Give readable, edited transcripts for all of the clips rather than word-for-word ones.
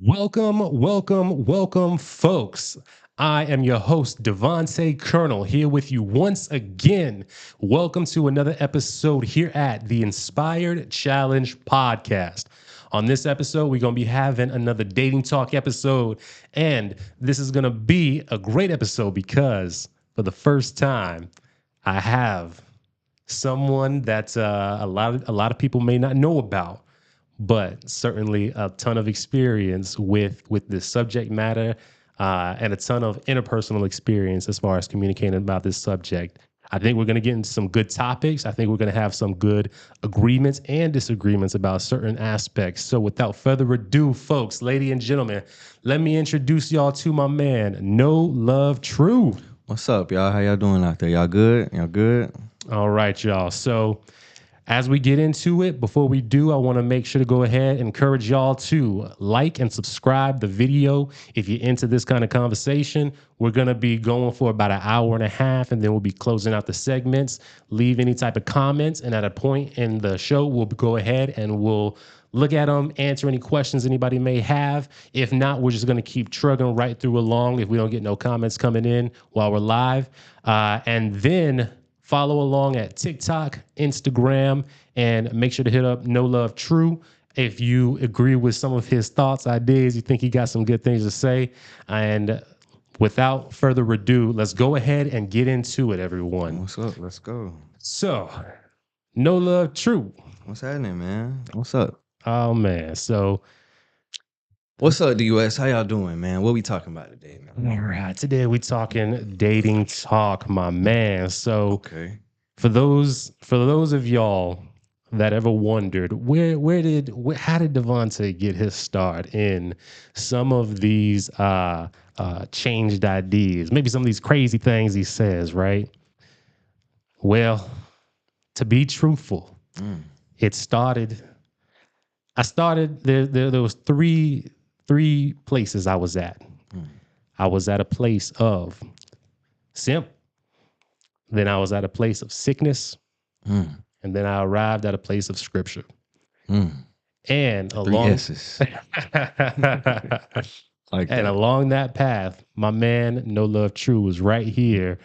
Welcome, folks. I am your host, Devahntau Colonel, here with you once again. Welcome to another episode here at the Inspired Challenge Podcast. On this episode, we're going to be having another dating talk episode, and this is going to be a great episode because for the first time, I have someone that a lot of people may not know about, but certainly a ton of experience with this subject matter, and a ton of interpersonal experience as far as communicating about this subject. I think we're going to get into some good topics. I think we're going to have some good agreements and disagreements about certain aspects. So without further ado, folks, ladies and gentlemen, let me introduce y'all to my man, KnoLove True. What's up, y'all? How y'all doing out there? Y'all good? Y'all good? All right, y'all. So as we get into it, before we do, I want to make sure to go ahead and encourage y'all to like and subscribe the video. If you're into this kind of conversation, we're going to be going for about an hour and a half, and then we'll be closing out the segments. Leave any type of comments, and at a point in the show, we'll go ahead and we'll look at them, answer any questions anybody may have. If not, we're just going to keep trugging right through along if we don't get no comments coming in while we're live. And then follow along at TikTok, Instagram, and make sure to hit up KnoLove True if you agree with some of his thoughts, ideas, you think he got some good things to say. And without further ado, let's go ahead and get into it, everyone. What's up? Let's go. So, KnoLove True. What's happening, man? What's up? Oh, man. So, What's up, DUS? How y'all doing, man? What we talking about today, man? all right, today we talking dating talk, my man. So, Okay. for those of y'all that ever wondered how did Devontae get his start in some of these changed ideas, maybe some of these crazy things he says, right? Well, to be truthful, it started. I started there was three places I was at. I was at a place of simp. Then I was at a place of sickness. And then I arrived at a place of scripture. And along along that path, my man, KnoLove True, was right here,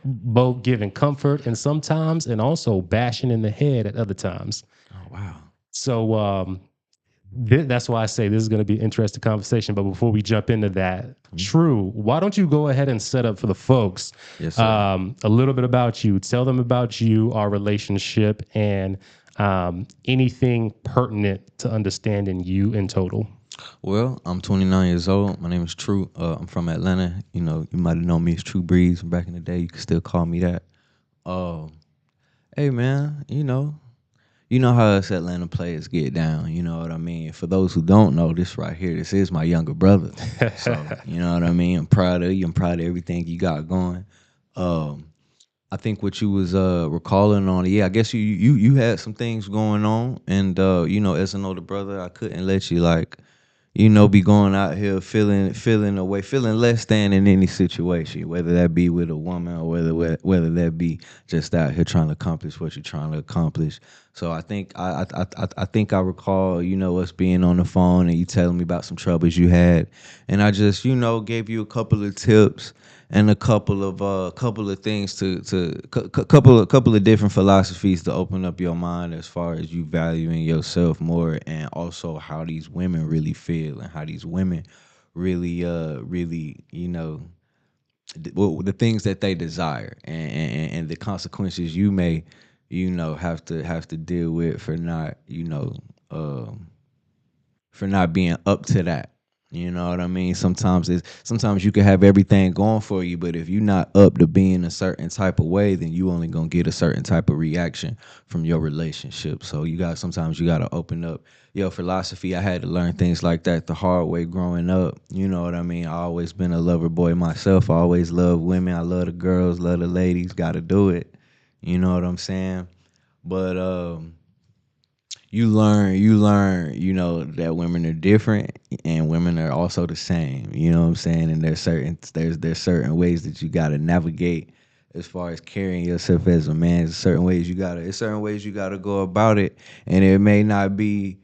both giving comfort and sometimes, and also bashing in the head at other times. Oh, wow. So that's why I say this is going to be an interesting conversation. But before we jump into that, True, why don't you go ahead and set up for the folks Yes, sir. a little bit about you? Tell them about you, our relationship, and anything pertinent to understanding you in total. Well, I'm 29 years old. My name is True. I'm from Atlanta. You know, you might have known me as True Breeze from back in the day. You can still call me that. Hey, man, you know how us Atlanta players get down, you know what I mean? For those who don't know, this right here, this is my younger brother. So, you know what I mean? I'm proud of you. I'm proud of everything you got going. I think what you was recalling on, I guess you had some things going on, and as an older brother, I couldn't let you be going out here feeling away, feeling less than in any situation, whether that be with a woman or whether that be just out here trying to accomplish what you're trying to accomplish. So I think I think I recall, us being on the phone and you telling me about some troubles you had, and I just, gave you a couple of tips and a couple of things couple of different philosophies to open up your mind as far as you valuing yourself more, and also how these women really feel and how these women really the things that they desire, and the consequences you may have to deal with for not for not being up to that. You know what I mean? Sometimes you can have everything going for you, but if you're not up to being a certain type of way, then you only gonna get a certain type of reaction from your relationship. So sometimes you gotta open up your philosophy. I had to learn things like that the hard way growing up. You know what I mean? I always been a lover boy myself. I always love women. I love the girls, love the ladies. Gotta do it. You know what I'm saying? But you learn, that women are different and women are also the same. You know what I'm saying? And there's certain ways that you gotta navigate as far as carrying yourself as a man. There's certain ways you gotta go about it. And it may not be,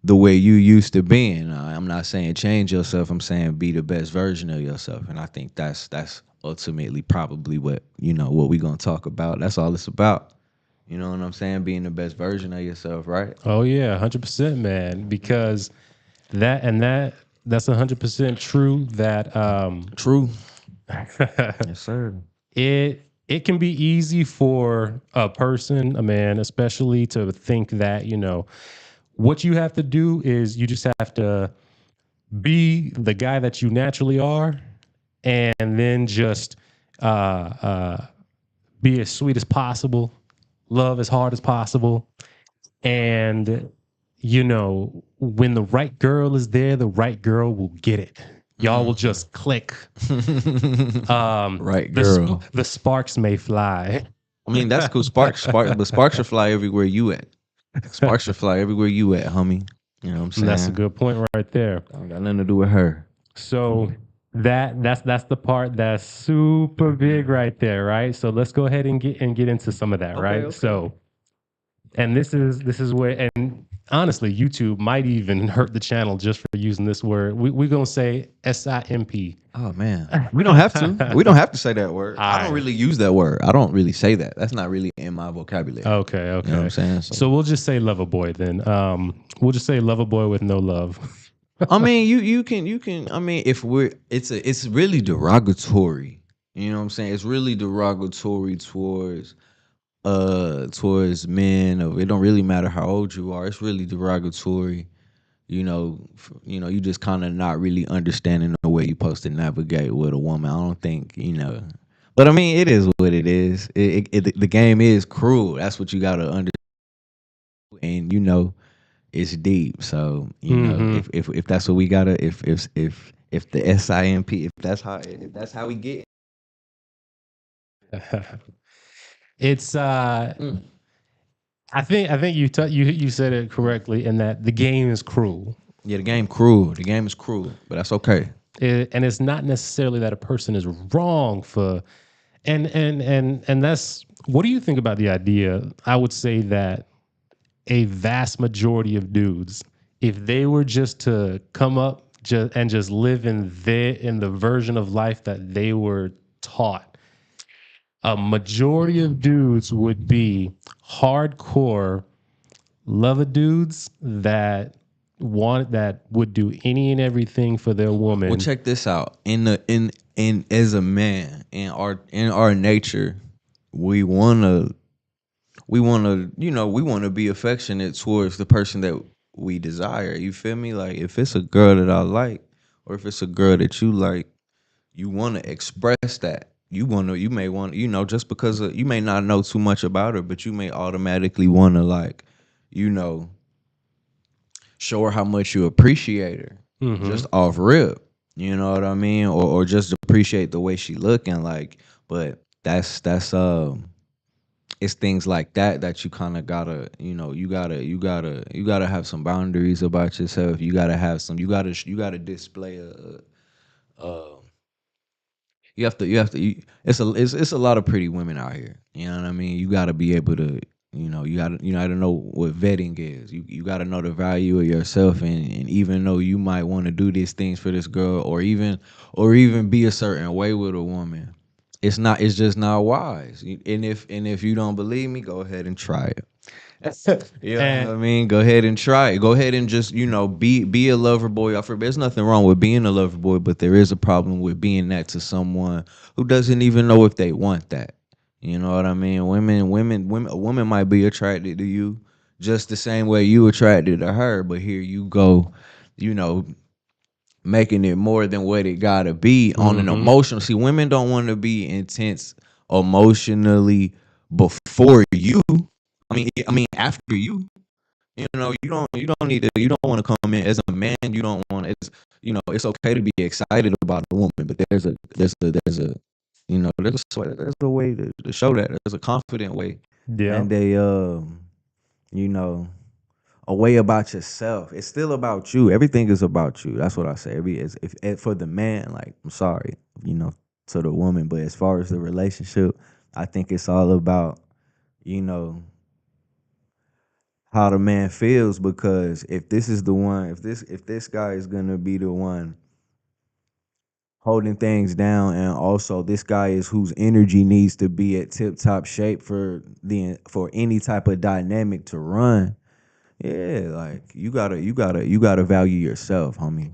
the way you used to being. I'm not saying change yourself. I'm saying be the best version of yourself. And I think that's ultimately probably what what we gonna talk about. That's all it's about. You know what I'm saying? Being the best version of yourself, right? Oh yeah, 100%, man. Because that's 100% true. That True. Yes, sir. it can be easy for a person, a man, especially, to think that what you have to do is you just have to be the guy that you naturally are, and then just uh, uh, be as sweet as possible, love as hard as possible, and when the right girl is there, the right girl will get it. Y'all will just click. Right, The girl. the sparks may fly. I mean, that's cool. But sparks should fly everywhere you at. Sparks should fly everywhere you at, homie. You know what I'm And that's a saying? good point right there. Don't got nothing to do with her. So that's the part that's super big right there, right? So let's go ahead and get into some of that, Okay, right? okay. So, and this is where, and honestly, YouTube might even hurt the channel just for using this word. We're gonna say SIMP. Oh man, we don't have to. We don't have to say that word. I don't Alright. really use that word. I don't really say that. That's not really in my vocabulary. Okay, You know what I'm okay. saying? So we'll just say lover boy then. We'll just say lover boy with no love. I mean, you can. I mean, if we're it's really derogatory. You know what I'm saying? It's really derogatory towards men. Or it don't really matter how old you are. It's really derogatory. You just kind of not really understanding the way you're supposed to navigate with a woman. I don't think. But I mean, it is what it is. The game is cruel. That's what you gotta understand. And it's deep. So Hmm. if that's what we gotta, if the SIMP, if that's how we get. It's Mm. I think you said it correctly in that the game is cruel. Yeah, the game cruel. The game is cruel, but that's okay. And it's not necessarily that a person is wrong for, and that's, what do you think about the idea? I would say that a vast majority of dudes, if they were just to come up and just live in the version of life that they were taught, a majority of dudes would be hardcore lover dudes that would do any and everything for their Well, woman. check this out. In as a man, in our nature, we wanna be affectionate towards the person that we desire. You feel me? Like if it's a girl that I like, or if it's a girl that you like, you want to express that. You may want, just because you may not know too much about her, but you may automatically want to, like, you know, show her how much you appreciate her, Hmm. just off rip. You know what I mean? Or just appreciate the way she looking, like. But that's it's things like that you kind of gotta, you gotta have some boundaries about yourself. You gotta have some. You gotta display a it's a lot of pretty women out here. You know what I mean? You got to be able to, you gotta know what vetting is. You got to know the value of yourself, and even though you might want to do these things for this girl, or even be a certain way with a woman, it's just not wise. And if you don't believe me, go ahead and try it. You know what And I mean? Go ahead and try it. Go ahead and just, be a lover boy. There's nothing wrong with being a lover boy, but there is a problem with being that to someone who doesn't even know if they want that. You know what I mean? A woman might be attracted to you just the same way you attracted to her, but here you go, you know, making it more than what it gotta be on an hmm. emotional. See, women don't want to be intense emotionally before you. I mean, after you. You don't need to. You don't want to come in as a man. You don't want. It's okay to be excited about a woman, but there's a way to show that. There's a confident way, Yeah. and you know, a way about yourself. It's still about you. Everything is about you. That's what I say. If for the man, like, I'm sorry, you know, to the woman, but as far as the relationship, I think it's all about, you know, how the man feels, because if this is the one, if this guy is gonna be the one holding things down, and also this guy is whose energy needs to be at tip top shape for any type of dynamic to run. Yeah, like you gotta value yourself, homie.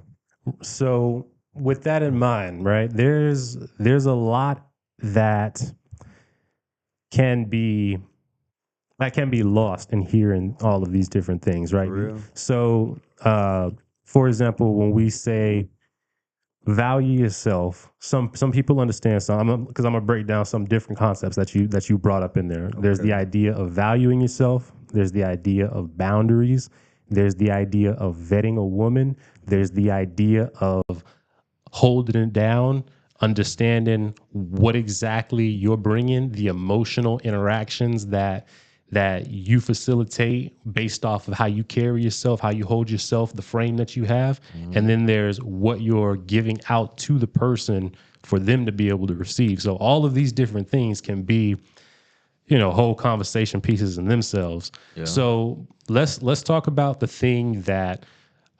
So with that in mind, right? There's a lot that can be can be lost in hearing all of these different things, For right? real. So, for example, when we say value yourself, some people understand some, because I'm gonna break down some different concepts that you brought up in there. There's the Okay. idea of valuing yourself. There's the idea of boundaries. There's the idea of vetting a woman. There's the idea of holding it down, understanding what exactly you're bringing, the emotional interactions that you facilitate based off of how you carry yourself, how you hold yourself, the frame that you have, and Mhm. then there's what you're giving out to the person for them to be able to receive. So all of these different things can be, whole conversation pieces in themselves. Yeah. So let's talk about the thing that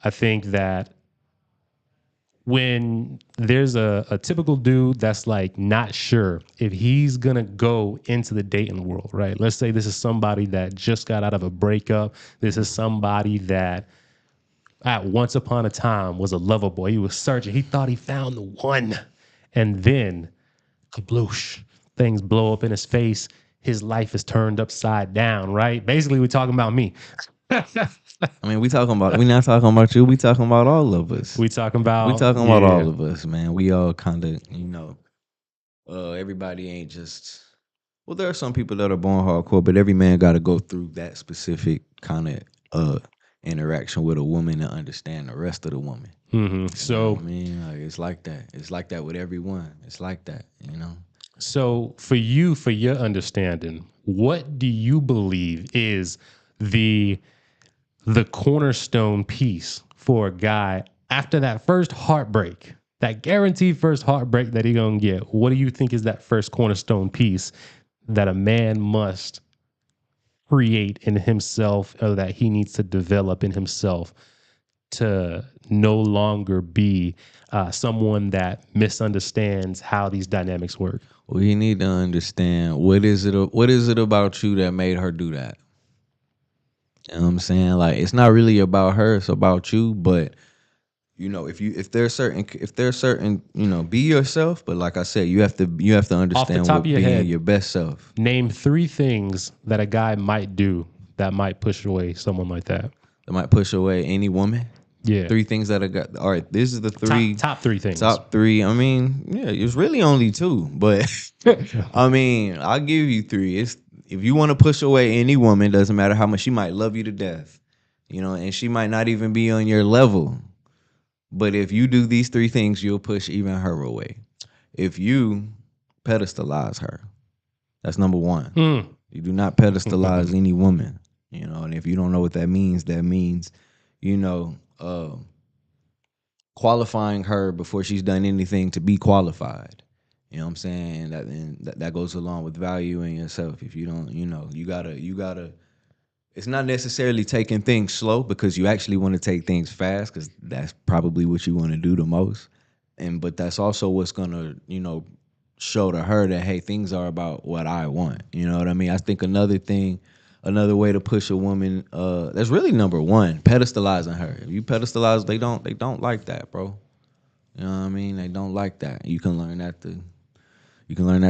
I think that when there's a typical dude that's like not sure if he's gonna go into the dating world, right? Let's say this is somebody that just got out of a breakup. This is somebody that at once upon a time was a lover boy. He was searching. He thought he found the one. And then kabloosh, things blow up in his face. His life is turned upside down, right? Basically, we're talking about me. I mean, we not talking about you. We talking about all of us. We talking We about, talking about yeah. all of us, man. We all kind of, everybody ain't just. Well, there are some people that are born hardcore, but every man got to go through that specific kind of interaction with a woman to understand the rest of the woman. You know what So I mean? Like, it's like that. It's like that with everyone. It's like that, you know? So, for you, for your understanding, what do you believe is the the cornerstone piece for a guy after that first heartbreak, that guaranteed first heartbreak that he gonna get? What do you think is that first cornerstone piece that a man must create in himself, or that he needs to develop in himself to no longer be someone that misunderstands how these dynamics work? We need to understand what is it about you that made her do that? You know what I'm saying? Like, it's not really about her, it's about you. But if there's certain, be yourself. But like I said, you have to Off the understand top of what your being head, your best self. name three things that a guy might do that might push away someone like that. That might push away any woman. Yeah. Three things that I got. All right, this is the Top three top three things. top three. I mean, yeah, it's really only two, but I mean, I'll give you three. It's If you want to push away any woman, doesn't matter how much she might love you to death, and she might not even be on your level. But if you do these three things, you'll push even her away. If you pedestalize her, that's number one. Mm. You do not pedestalize any woman, and if you don't know what that means, you know, qualifying her before she's done anything to be qualified. You know what I'm saying? And that goes along with valuing yourself. If you don't, you gotta. It's not necessarily taking things slow, because you actually want to take things fast, because that's probably what you want to do the most. But that's also what's gonna, show to her that, hey, things are about what I want. You know what I mean? I think another way to push a woman, that's really number one, pedestalizing her. If you pedestalize, they don't like that, bro. You know what I mean? They don't like that. You can learn that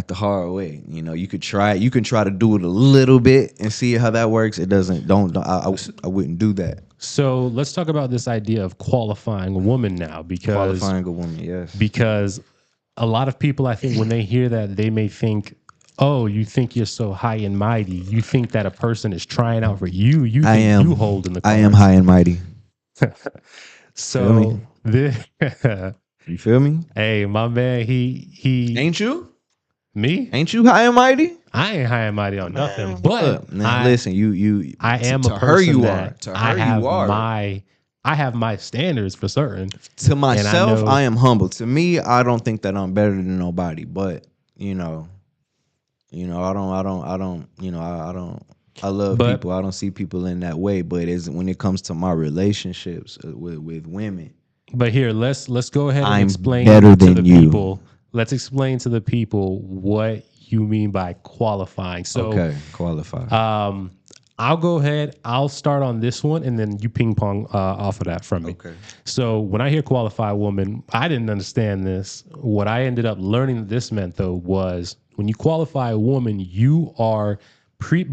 the hard way. You could try it. You can try to do it a little bit and see how that works. It doesn't. Don't. I wouldn't do that. So let's talk about this idea of qualifying a woman now, because Qualifying a woman, yes. because a lot of people, I think, when they hear that, they may think, oh, you think you're so high and mighty. You think that a person is trying out for you. You I think you am. hold in the I am cards. high and mighty. Feel So me? the You feel me? hey, my man, he Ain't you? me. Ain't you high and mighty? I ain't high and mighty on nothing, Man, but look, man, listen, you I to, am a to her person you are. that To her you are. I have my standards for certain, To and I myself, know I am humble. To me, I don't think that I'm better than nobody. But I don't. I don't. I don't. I love But people. I don't see people in that way. But as when it comes to my relationships with women, here, let's go ahead and I'm explain better to the than you. people. Let's explain to the people what you mean by qualifying. So, Okay, qualify. um, I'll go ahead. I'll start on this one, and then you ping pong off of that from me. Okay. So, when I hear qualify woman, I didn't understand this. What I ended up learning that this meant though was when you qualify a woman, you are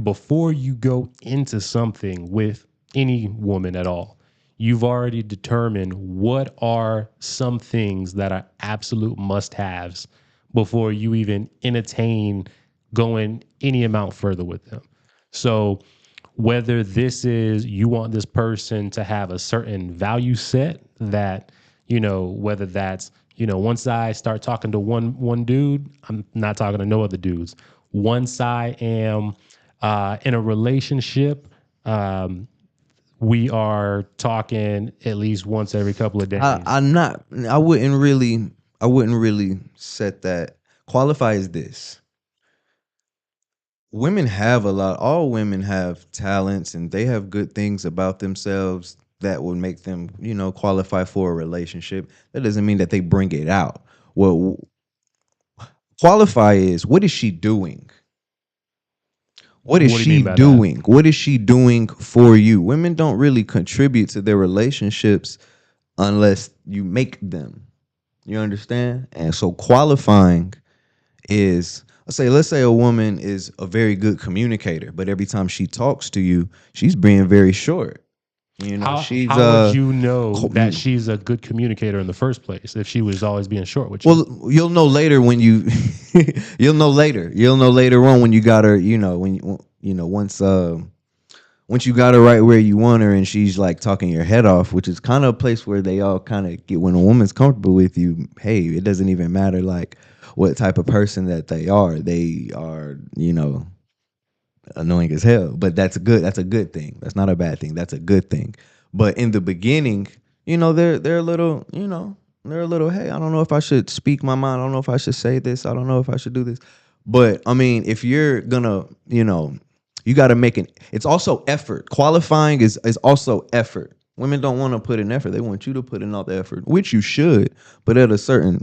before you go into something with any woman at all, you've already determined what are some things that are absolute must-haves before you even entertain going any amount further with them. So whether this is you want this person to have a certain value set that, whether that's, once I start talking to one dude, I'm not talking to no other dudes. Once I am in a relationship, we are talking at least once every couple of days. I'm not. I wouldn't really. I wouldn't really set that. Qualify as this. Women have a lot. All women have talents, and they have good things about themselves that would make them, qualify for a relationship. That doesn't mean that they bring it out. Well, qualify is what is she doing? What is What do you she mean by that? doing? What is she doing for you? Women don't really contribute to their relationships unless you make them. You understand? And so qualifying is let's say a woman is a very good communicator, but every time she talks to you, she's being very short. She's How would you know that she's a good communicator in the first place if she was always being short with you? well, you'll know later when you you'll know later. You'll know later on when you got her, when once you got her right where you want her and she's like talking your head off, which is kind of a place where they all kind of get when a woman's comfortable with you, hey, it doesn't even matter like what type of person that they are. They are, annoying as hell. But that's a good thing. That's not a bad thing. That's a good thing. But in the beginning, they're a little, they're a little, hey, I don't know if I should speak my mind. I don't know if I should say this. I don't know if I should do this. But I mean, if you're gonna, you got to make an. It's also effort. Qualifying is also effort. Women don't want to put in effort. They want you to put in all the effort, which you should. But at a certain,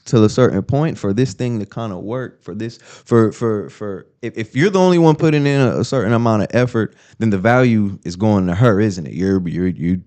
till a certain point, for this thing to kind of work, for this, for if you're the only one putting in a certain amount of effort, then the value is going to her, isn't it? You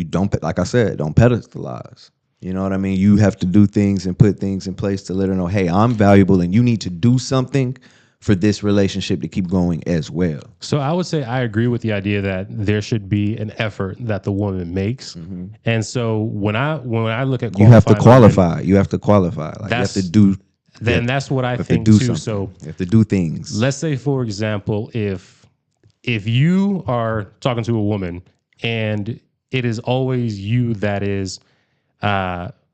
don't, like I said, don't pedestalize. You know what I mean? You have to do things and put things in place to let her know, hey, I'm valuable and you need to do something for this relationship to keep going as well. So I would say I agree with the idea that there should be an effort that the woman makes. Mm-hmm. And so when I look at you have to qualify. Women, you have to qualify. Like you have to do. Then that's what I think too. Something. So you have to do things. Let's say, for example, if you are talking to a woman and it is always you that is.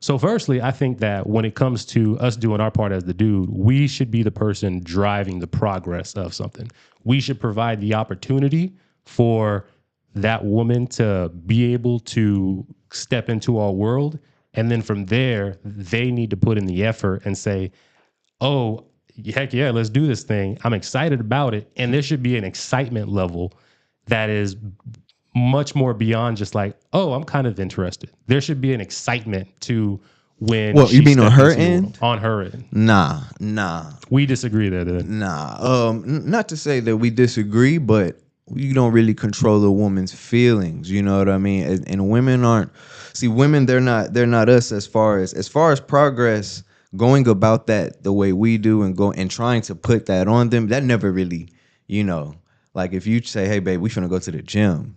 So firstly, I think that when it comes to us doing our part as the dude, we should be the person driving the progress of something. We should provide the opportunity for that woman to be able to step into our world. And then from there, they need to put in the effort and say, oh, heck yeah, let's do this thing. I'm excited about it. And there should be an excitement level that is much more beyond just like, oh, I'm kind of interested. There should be an excitement to when. Well, you mean on her end? On her end. Nah. We disagree there then. Nah. Not to say that we disagree, but you don't really control a woman's feelings. You know what I mean? And women aren't. See, women, they're not us as far as progress. Going about that the way we do and trying to put that on them, that never really, like if you say, hey, babe, we finna go to the gym.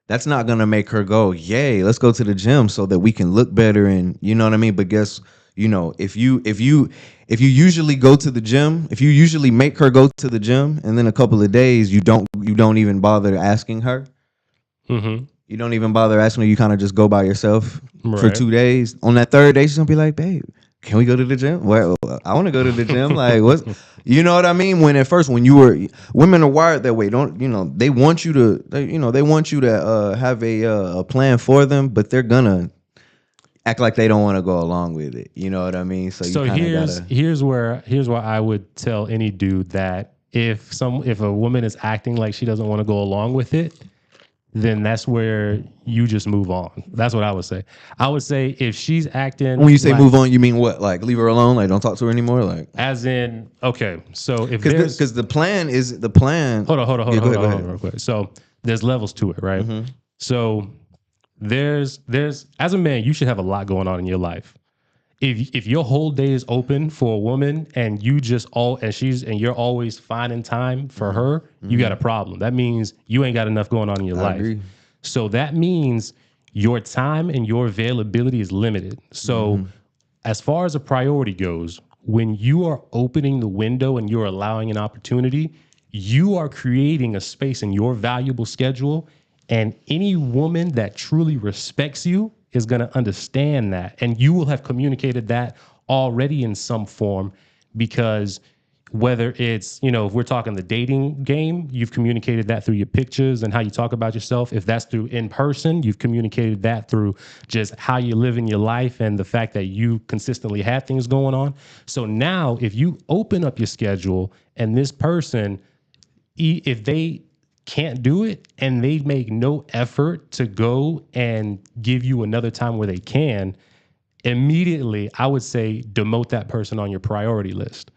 That's not gonna make her go, yay, let's go to the gym so that we can look better and you know what I mean? But guess, if you usually go to the gym, if you usually make her go to the gym and then a couple of days you don't even bother asking her. Mm-hmm. You don't even bother asking her, you kind of just go by yourself for 2 days. On that third day, she's gonna be like, babe, can we go to the gym? Well, I want to go to the gym. Like, what's, you know what I mean? When women are wired that way. They want you to, they want you to have a plan for them, but they're gonna, act like they don't want to go along with it. You know what I mean? So you So kind of here's gotta. here's why I would tell any dude that if a woman is acting like she doesn't want to go along with it, then that's where you just move on. That's what I would say. I would say if she's acting When you say like, move on, you mean what? Like leave her alone? Like don't talk to her anymore? Like as in, okay, so if there's because the plan is the plan. hold on, Yeah, go hold on, ahead. real quick. So there's levels to it, right? So there's as a man, you should have a lot going on in your life. If your whole day is open for a woman and you just all and you're always finding time for her, you got a problem. That means you ain't got enough going on in your I life. agree. So that means your time and your availability is limited. So as far as a priority goes, when you are opening the window and you're allowing an opportunity, you are creating a space in your valuable schedule. And any woman that truly respects you is going to understand that. And you will have communicated that already in some form because whether it's, if we're talking the dating game, you've communicated that through your pictures and how you talk about yourself. If that's through in person, you've communicated that through just how you live in your life and the fact that you consistently have things going on. So now if you open up your schedule and this person, if they can't do it and they make no effort to go and give you another time where they can, immediately I would say demote that person on your priority list.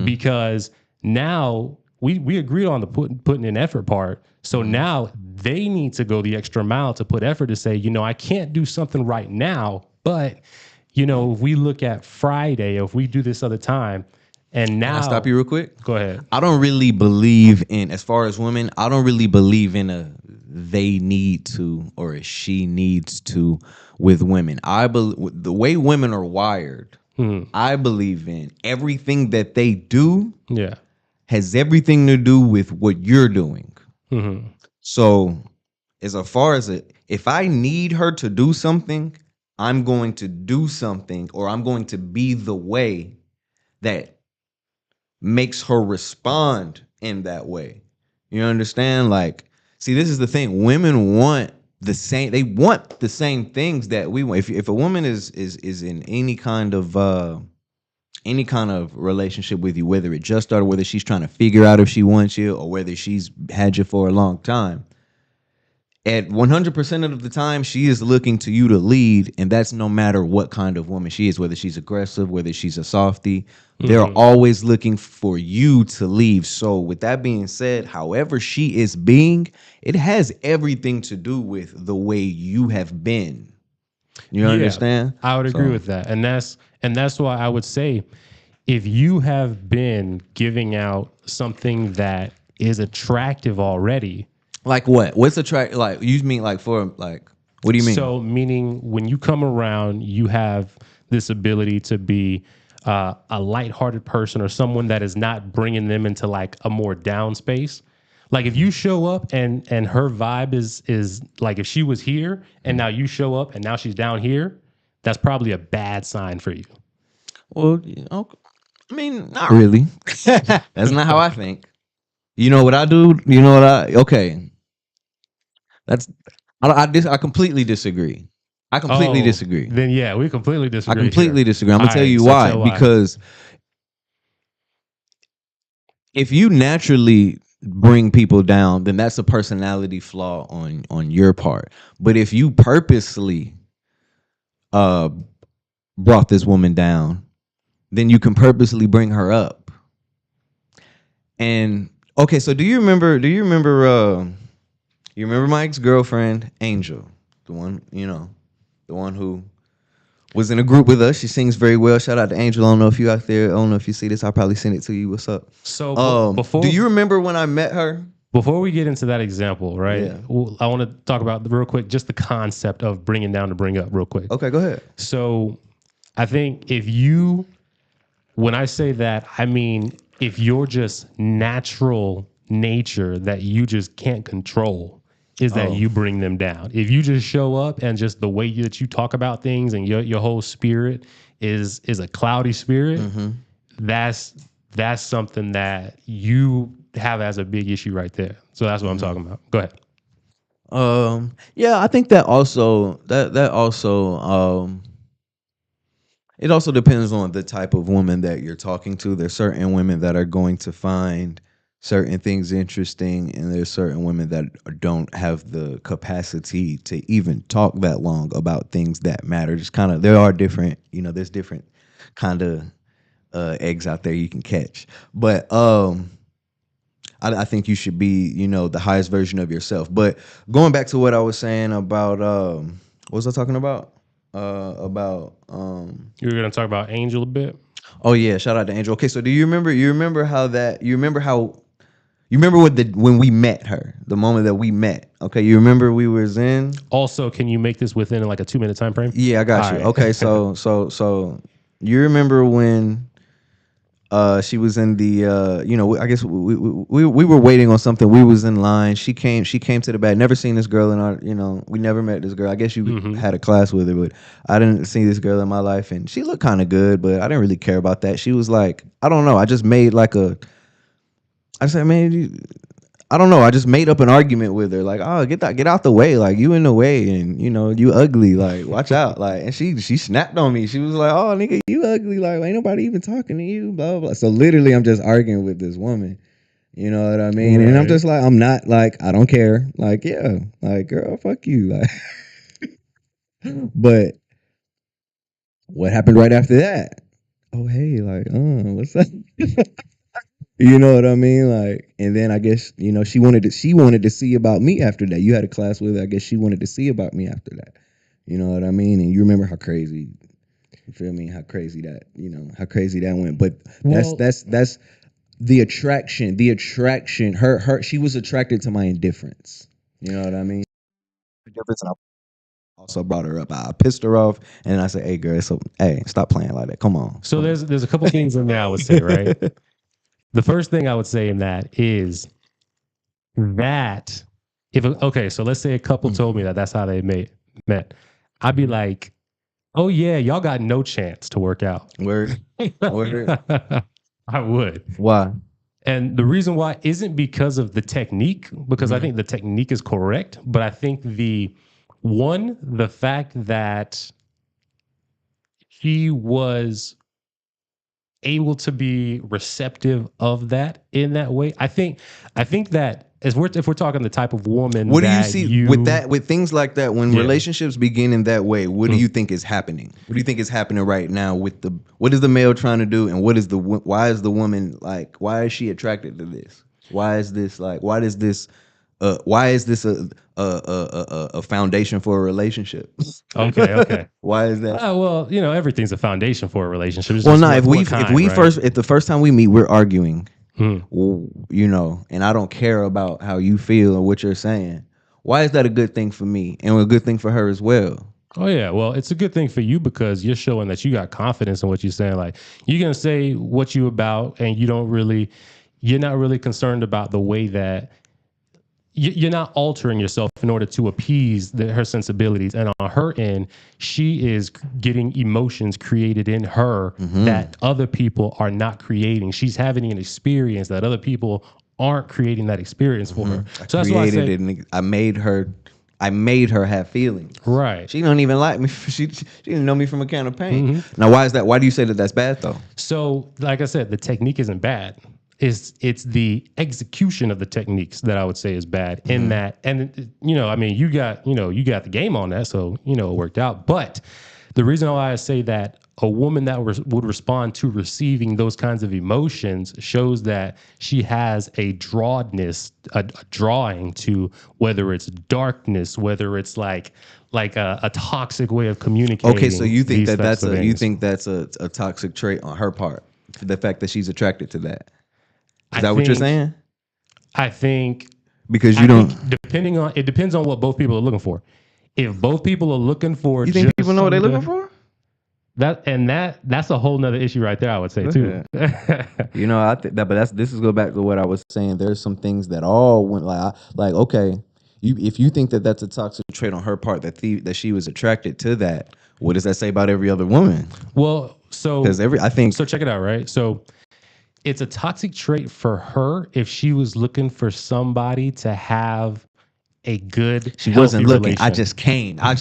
Because now we agreed on the putting in effort part. So now they need to go the extra mile to put effort to say, I can't do something right now, but if we look at Friday, or if we do this other time, and now Can I stop you real quick? go ahead. I don't really believe in, as far as women, I don't really believe in a they need to or a she needs to with women. I believe the way women are wired. I believe in everything that they do Yeah. has everything to do with what you're doing. So, as far as if I need her to do something, I'm going to do something, or I'm going to be the way that makes her respond in that way. You understand? Like, see, this is the thing. Women want the same. They want the same things that we want. If a woman is in any kind of relationship with you, whether it just started, whether she's trying to figure out if she wants you, or whether she's had you for a long time, at 100% of the time, she is looking to you to lead, and that's no matter what kind of woman she is, whether she's aggressive, whether she's a softie. They're always looking for you to leave. So with that being said, however she is being, it has everything to do with the way you have been. You understand? I would agree with that. And that's why I would say if you have been giving out something that is attractive already. Like what? What's attract? Like you mean like for like? What do you mean? So meaning when you come around, you have this ability to be a lighthearted person or someone that is not bringing them into like a more down space. Like if you show up and her vibe is like if she was here and now you show up and now she's down here, that's probably a bad sign for you. Well, I mean, not really. That's not how I think. You know what I do? You know what okay. That's I completely disagree. I completely disagree. Then yeah, we completely I disagree. completely disagree. I'm gonna All tell right, you so why. tell why. Because if you naturally bring people down, then that's a personality flaw on your part. But if you purposely brought this woman down, then you can purposely bring her up. And okay, so do you remember you remember my ex-girlfriend, Angel? The one, the one who was in a group with us. She sings very well. Shout out to Angel. I don't know if you out there. I don't know if you see this. I'll probably send it to you. What's up? So Do you remember when I met her? Before we get into that example, right? Yeah. I want to talk about real quick just the concept of bringing down to bring up real quick. Okay, go ahead. So I think when I say that, I mean if you're just natural nature that you just can't control, is that you bring them down. If you just show up and just the way that you talk about things and your whole spirit is a cloudy spirit, that's something that you have as a big issue right there. So that's what I'm talking about. Go ahead. Yeah, I think that also It also depends on the type of woman that you're talking to. There's certain women that are going to find certain things interesting, and there's certain women that don't have the capacity to even talk that long about things that matter. Just kind of, there are different, there's different kind of eggs out there you can catch. But I think you should be, the highest version of yourself. But going back to what I was saying about, what was I talking about? You were gonna talk about Angel a bit. Oh yeah, shout out to Angel. Okay, so do you remember? You remember when we met her, the moment that we met. Okay, you remember we was in. Also, can you make this within like a 2-minute time frame? Yeah, I got All you. right. Okay, so you remember when she was in the I guess we were waiting on something. We was in line. She came to the back. Never seen this girl in our, we never met this girl. I guess you had a class with her, but I didn't see this girl in my life, and she looked kind of good, but I didn't really care about that. She was like, I don't know. I said, man, I don't know. I just made up an argument with her, like, oh, get out the way, like you in the way, and you ugly, like watch out, like. And she snapped on me. She was like, oh, nigga, you ugly, like ain't nobody even talking to you, blah blah. So literally, I'm just arguing with this woman. You know what I mean? Right. And I'm just like, I'm not like, I don't care, like yeah, like girl, fuck you, like. But what happened right after that? Oh hey, like, what's up? You know what I mean? Like, and then I guess, she wanted to see about me after that. You had a class with her. I guess she wanted to see about me after that. You know what I mean? And you remember how crazy, you feel me? How crazy that went. But that's the attraction. The attraction. Her she was attracted to my indifference. You know what I mean? Indifference, and I also brought her up. I pissed her off, and I said, "Hey, girl, hey, stop playing like that. Come on." So there's a couple things in there I would say, right? The first thing I would say in that is that so let's say a couple told me that that's how they met. I'd be like, oh yeah, y'all got no chance to work out. Word. I would. Why? And the reason why isn't because of the technique, because I think the technique is correct, but I think the fact that he was able to be receptive of that in that way. I think that if we're talking the type of woman, what do you see with things like that when relationships begin in that way? What do you think is happening? What do you think is happening right now with what is the male trying to do, and why is the woman like, why is she attracted to this? Why is this a foundation for a relationship? Okay. Why is that? Well, everything's a foundation for a relationship. It's well, no. If the first time we meet, we're arguing, and I don't care about how you feel or what you're saying. Why is that a good thing for me and a good thing for her as well? Oh yeah, well, it's a good thing for you because you're showing that you got confidence in what you're saying. Like you're gonna say what you about, and you're not really concerned about the way that. You're not altering yourself in order to appease her sensibilities. And on her end, she is getting emotions created in her that other people are not creating. She's having an experience that other people aren't creating that experience for her. So that's why I made her have feelings. Right. She don't even like me. She didn't know me from a can of paint. Now, why is that? Why do you say that that's bad though? So, like I said, the technique isn't bad. It's the execution of the techniques that I would say is bad in that. And, I mean, you got the game on that. So, it worked out. But the reason why I say that a woman that would respond to receiving those kinds of emotions shows that she has a drawing to, whether it's darkness, whether it's like a toxic way of communicating. Okay, so you think that's a toxic trait on her part, the fact that she's attracted to that. Is that what you're saying? I think because it depends on what both people are looking for. If both people are looking for, you think people know what they're looking for? That's a whole nother issue right there. I would say too. I think that, but this is go back to what I was saying. There's some things that all went like okay, if you think that that's a toxic trait on her part that she was attracted to that, what does that say about every other woman? Well, so check it out, right? So. It's a toxic trait for her if she was looking for somebody to have a good, She healthy wasn't looking. I relation. just came. I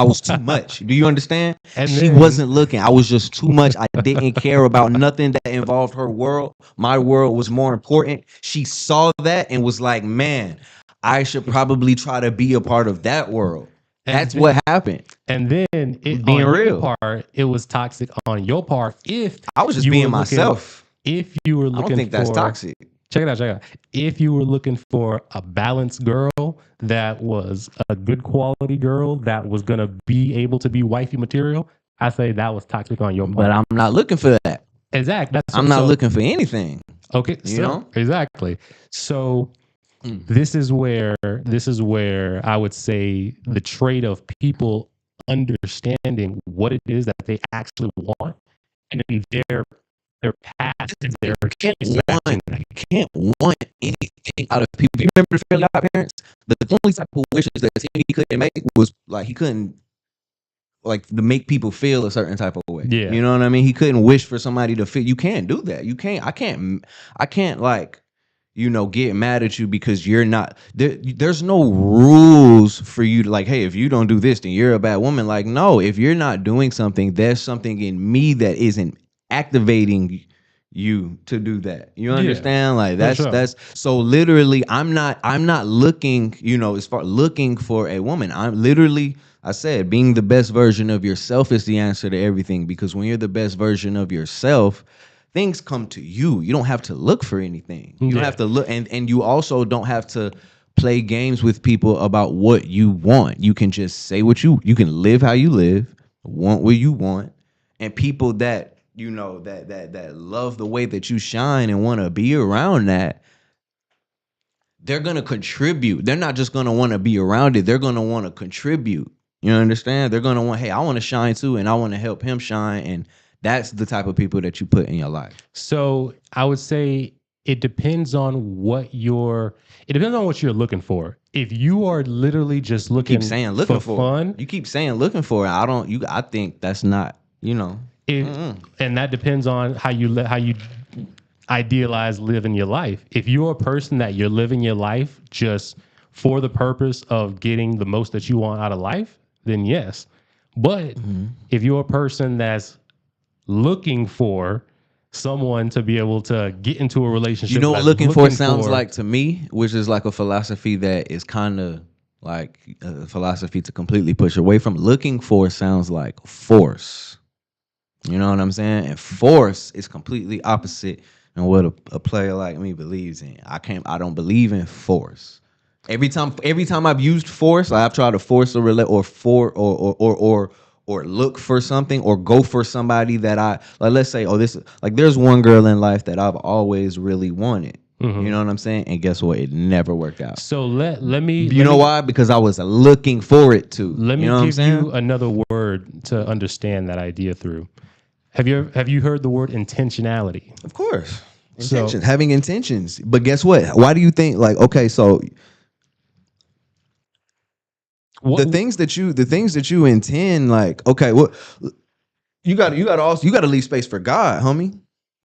was too much. Do you understand? And She then, wasn't looking. I was just too much. I didn't care about nothing that involved her world. My world was more important. She saw that and was like, man, I should probably try to be a part of that world. and That's what happened. and then it Being on your real. part, it was toxic on your part if I was just you were being looking, myself. if you were I don't looking think that's for, toxic. check it out, check it out. If you were looking for a balanced girl that was a good quality girl that was gonna be able to be wifey material, I say that was toxic on your But part. I'm not looking for that. Exactly. That's I'm what, not so looking for anything. okay, You so know? exactly. So Mm. this is where I would say the trait of people understanding what it is that they actually want and then their path, their Can't choice matching want, that. can't want anything out of people. You remember the Fairly Odd Parents? The only type of wishes that Timmy couldn't make was like he couldn't like to make people feel a certain type of way. Yeah. You know what I mean? He couldn't wish for somebody to feel. You can't do that. You can't. I can't like get mad at you because you're not there's no rules for you to like, hey, if you don't do this then you're a bad woman. Like, no, if you're not doing something, there's something in me that isn't activating you to do that. You Yeah. understand? Like For that's sure. that's so literally I'm not looking, as far looking for a woman. I'm literally, I said, being the best version of yourself is the answer to everything, because when you're the best version of yourself, things come to you. You don't have to look for anything. You don't Yeah. have to look, and you also don't have to play games with people about what you want. You can just say you can live how you live, want what you want, and people that that love the way that you shine and want to be around that, they're gonna contribute. They're not just gonna want to be around it. They're gonna want to contribute. You understand? They're gonna want, hey, I want to shine too, and I want to help him shine. And that's the type of people that you put in your life. So I would say it depends on what you're looking for. If you are literally just looking Keep saying looking for for. fun, You keep saying looking for it. I think that's not. and that depends on how you idealize living your life. If you're a person that you're living your life just for the purpose of getting the most that you want out of life, then yes. But if you're a person that's looking for someone to be able to get into a relationship, You know what that's looking for sounds like to me, which is like a philosophy that is kind of like a philosophy to completely push away from. Looking for sounds like force. You know what I'm saying? And force is completely opposite than what a player like me believes in. I don't believe in force. Every time I've used force, like I've tried to force a relate or look for something or go for somebody that I like. Let's say, there's one girl in life that I've always really wanted. You know what I'm saying? And guess what? It never worked out. So let me You know why? Because I was looking for it to. let me You know what I'm give saying? you another word to understand that idea through. Have you heard the word intentionality? Of course. So- Intentions, having intentions. But guess what? Why do you think, like, okay, so What, the things that you intend, like, okay, what you gotta leave space for God, homie.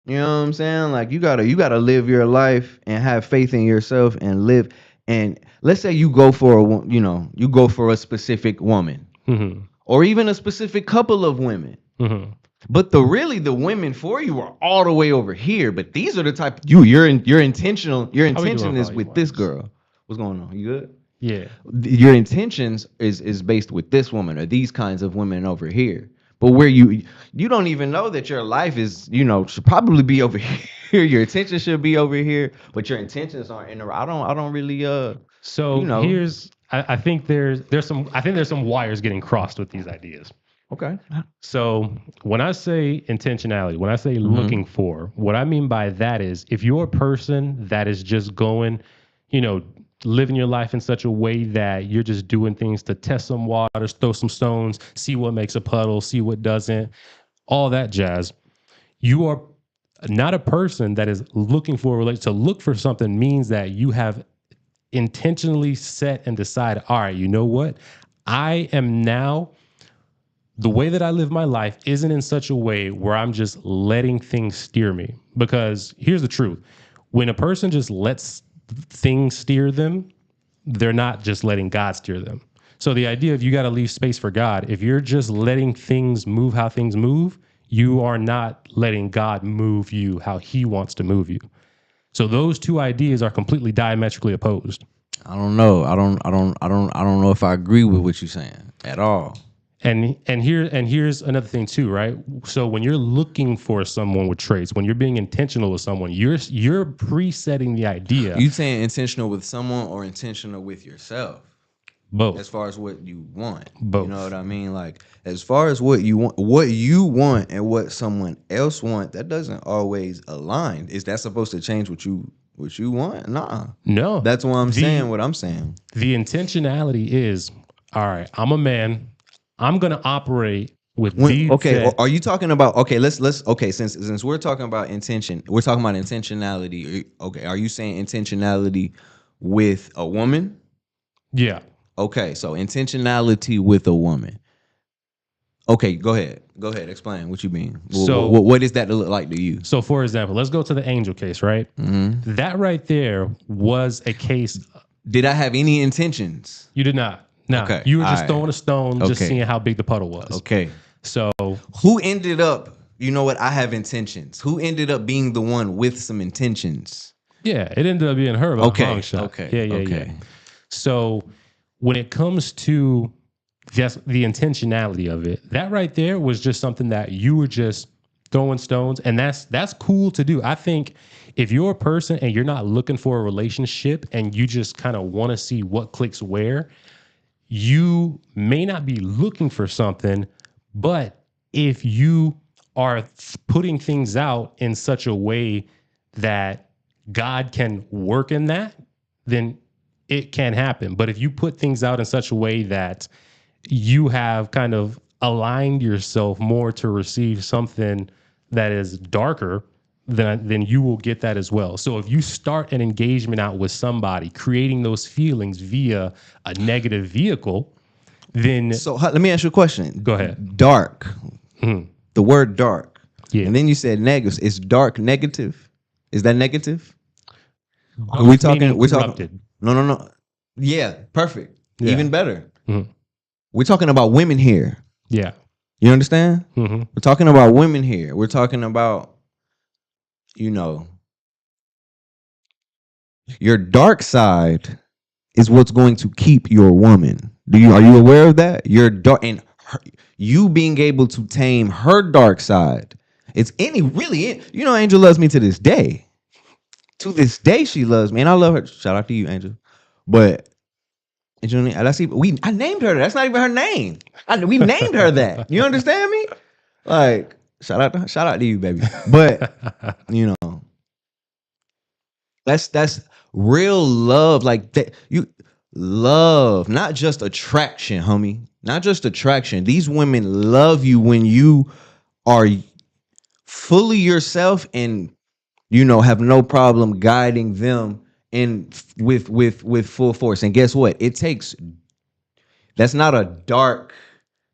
You know what I'm saying? Like, you gotta live your life and have faith in yourself and live. And let's say you go for you go for a specific woman, Mhm, or even a specific couple of women. mhm. But the women for you are all the way over here. But these are the type your intentional. Your How we doing, intention is volume with this wise? girl. What's going on? You good? Yeah. Your intentions is based with this woman or these kinds of women over here. But where you don't even know that your life is, should probably be over here. Your attention should be over here, but your intentions aren't in the. I don't really So I think there's some wires getting crossed with these ideas. Okay. So when I say intentionality, when I say looking for, what I mean by that is if you're a person that is just going, living your life in such a way that you're just doing things to test some waters, throw some stones, see what makes a puddle, see what doesn't, all that jazz. You are not a person that is looking for a relationship. To look for something means that you have intentionally set and decided, all right, you know what? I am now, the way that I live my life isn't in such a way where I'm just letting things steer me. Because here's the truth. When a person just lets things steer them, they're not just letting God steer them. So the idea of you got to leave space for God, if you're just letting things move how things move, you are not letting God move you how he wants to move you. So those two ideas are completely diametrically opposed. I don't know. I don't know if I agree with what you're saying at all. And here's another thing too, right? So when you're looking for someone with traits, when you're being intentional with someone, you're presetting the idea. You saying intentional with someone or intentional with yourself? Both. As far as what you want. Both. You know what I mean? Like, as far as what you want and what someone else want, that doesn't always align. Is that supposed to change what you want? Nah. No. That's why I'm saying what I'm saying. The intentionality is, all right, I'm a man. I'm gonna operate with these. Okay, are you talking about let's since we're talking about intention, we're talking about intentionality. Okay, are you saying intentionality with a woman? Yeah. Okay, so intentionality with a woman. Okay, go ahead. Explain what you mean. So, what does that look like to you? So, for example, let's go to the angel case, right? Mm-hmm. That right there was a case. Did I have any intentions? You did not. No, okay. You were just throwing a stone, just seeing how big the puddle was. Okay. So, who ended up? You know what? I have intentions. Who ended up being the one with some intentions? Yeah, it ended up being her. Okay. Yeah. So, when it comes to just the intentionality of it, that right there was just something that you were just throwing stones, and that's cool to do. I think if you're a person and you're not looking for a relationship and you just kind of want to see what clicks where, you may not be looking for something, but if you are putting things out in such a way that God can work in that, then it can happen. But if you put things out in such a way that you have kind of aligned yourself more to receive something that is darker, then you will get that as well. So if you start an engagement out with somebody, creating those feelings via a negative vehicle, then... So let me ask you a question. Go ahead. Dark. Mm-hmm. The word dark. Yeah. And then you said negative. Is dark negative? Is that negative? We're talking... No. Yeah, perfect. Yeah. Even better. Mm-hmm. We're talking about women here. Yeah. You understand? Mm-hmm. We're talking about women here. We're talking about, your dark side is what's going to keep your woman. Are you aware of that? Your dark and you being able to tame her dark side. Angel loves me to this day. To this day, she loves me, and I love her. Shout out to you, Angel. But I named her. That's not even her name. We named her that. You understand me? Like, shout out to you, baby. But that's real love. Like that, you love, not just attraction, homie. Not just attraction. These women love you when you are fully yourself and have no problem guiding them in with full force. And guess what? That's not a dark,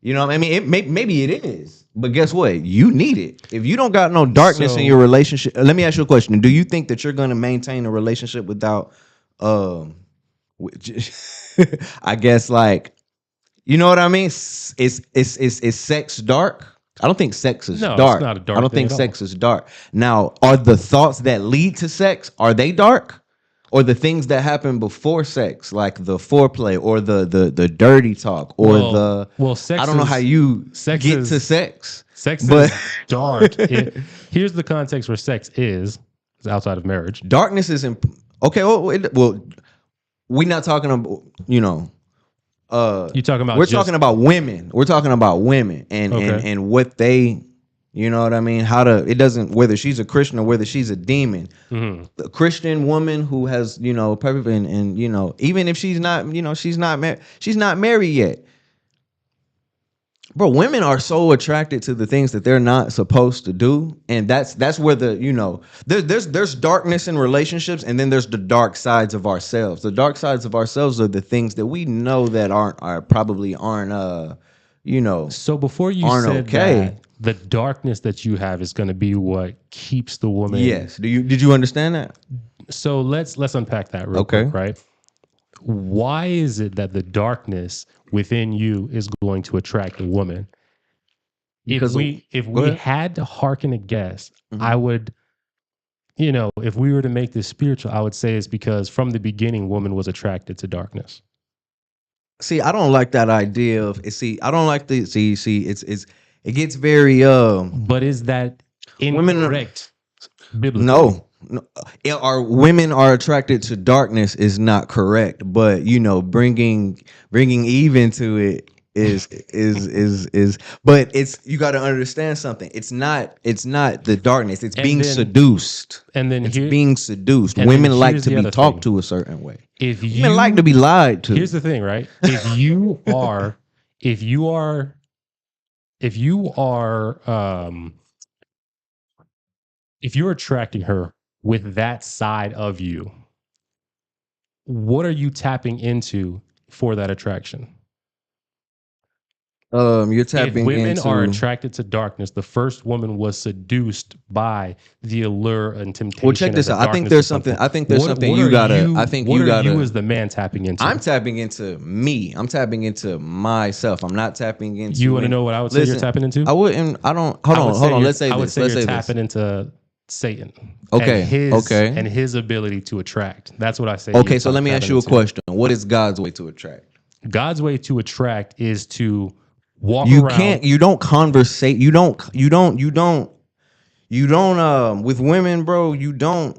I mean, maybe it is, but guess what? You need it. If you don't got no darkness in your relationship, let me ask you a question. Do you think that you're going to maintain a relationship without, I guess, like, you know what I mean? Is sex dark? I don't think sex is dark. It's not a dark I don't think sex is dark. Now, are the thoughts that lead to sex, are they dark? Or the things that happen before sex, like the foreplay or the dirty talk or sex I don't know how you get to sex. Sex is dark. Here's the context where sex is outside of marriage. Darkness is okay. Well, we're not talking about you're talking about. We're talking about women. We're talking about women and what they. You know what I mean? It doesn't, whether she's a Christian or whether she's a demon. Mm-hmm. The Christian woman who has, perfect, and even if she's not, she's not married yet. Bro, women are so attracted to the things that they're not supposed to do. And that's where there's darkness in relationships, and then there's the dark sides of ourselves. The dark sides of ourselves are the things that we know that probably aren't So before you said okay. That, the darkness that you have is going to be what keeps the woman. Yes. Did you understand that? So let's unpack that real quick, right? Why is it that the darkness within you is going to attract a woman? Because If go we ahead. had to hearken a guess, I Mhm. would, if we were to make this spiritual, I would say it's because from the beginning, woman was attracted to darkness. See, I don't like that idea of see. I don't like the see. It's it gets very But is that women. incorrect biblically? No, no. Our women are attracted to darkness is not correct, but bringing Eve into it is. But it's you got to understand something. It's not the darkness. It's And being then seduced. and then It's here being seduced. and then Women like here's to the be other talked thing. to a certain way. If Women like to be you lied Here's to. the thing, right? If you are if you're attracting her with that side of you, what are you tapping into for that attraction? You're If tapping women are into. attracted to darkness, the first woman was seduced by the allure and Well, check temptation and this the out. I think darkness there's of something. something. I think there's What something what you are gotta. I you think what you are you gotta. as the man tapping into? I'm tapping into me. I'm tapping into myself. I'm not tapping You into want to any. know what I would say you're Listen, tapping into? I wouldn't. I don't. Hold on. Hold on. Let's say I would this. say Let's you're say this. tapping into Satan Okay. Okay. and his ability to attract. That's what I say you're Okay. So let me ask tapping you a into. question. What is God's way to attract? God's way to attract is to walk You around. can't. You don't conversate. You don't. You don't. You don't. You don't. With women, bro. You don't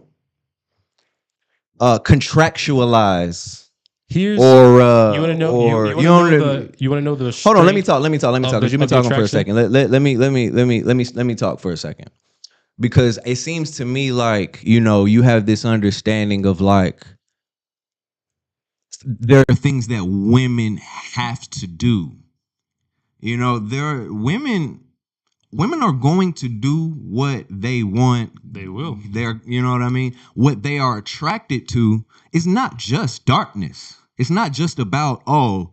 contractualize Here's you want to know or you you want to know don't. the you want to know the Hold on, let me strength talk. Let me talk. Let me talk. Because you've been of the talking for a attraction. second. Let me talk for a second. Because it seems to me like you have this understanding of like there are things that women have to do. There are women. Women are going to do what they want. They will. They're, you know what I mean? What they are attracted to is not just darkness. It's not just about, I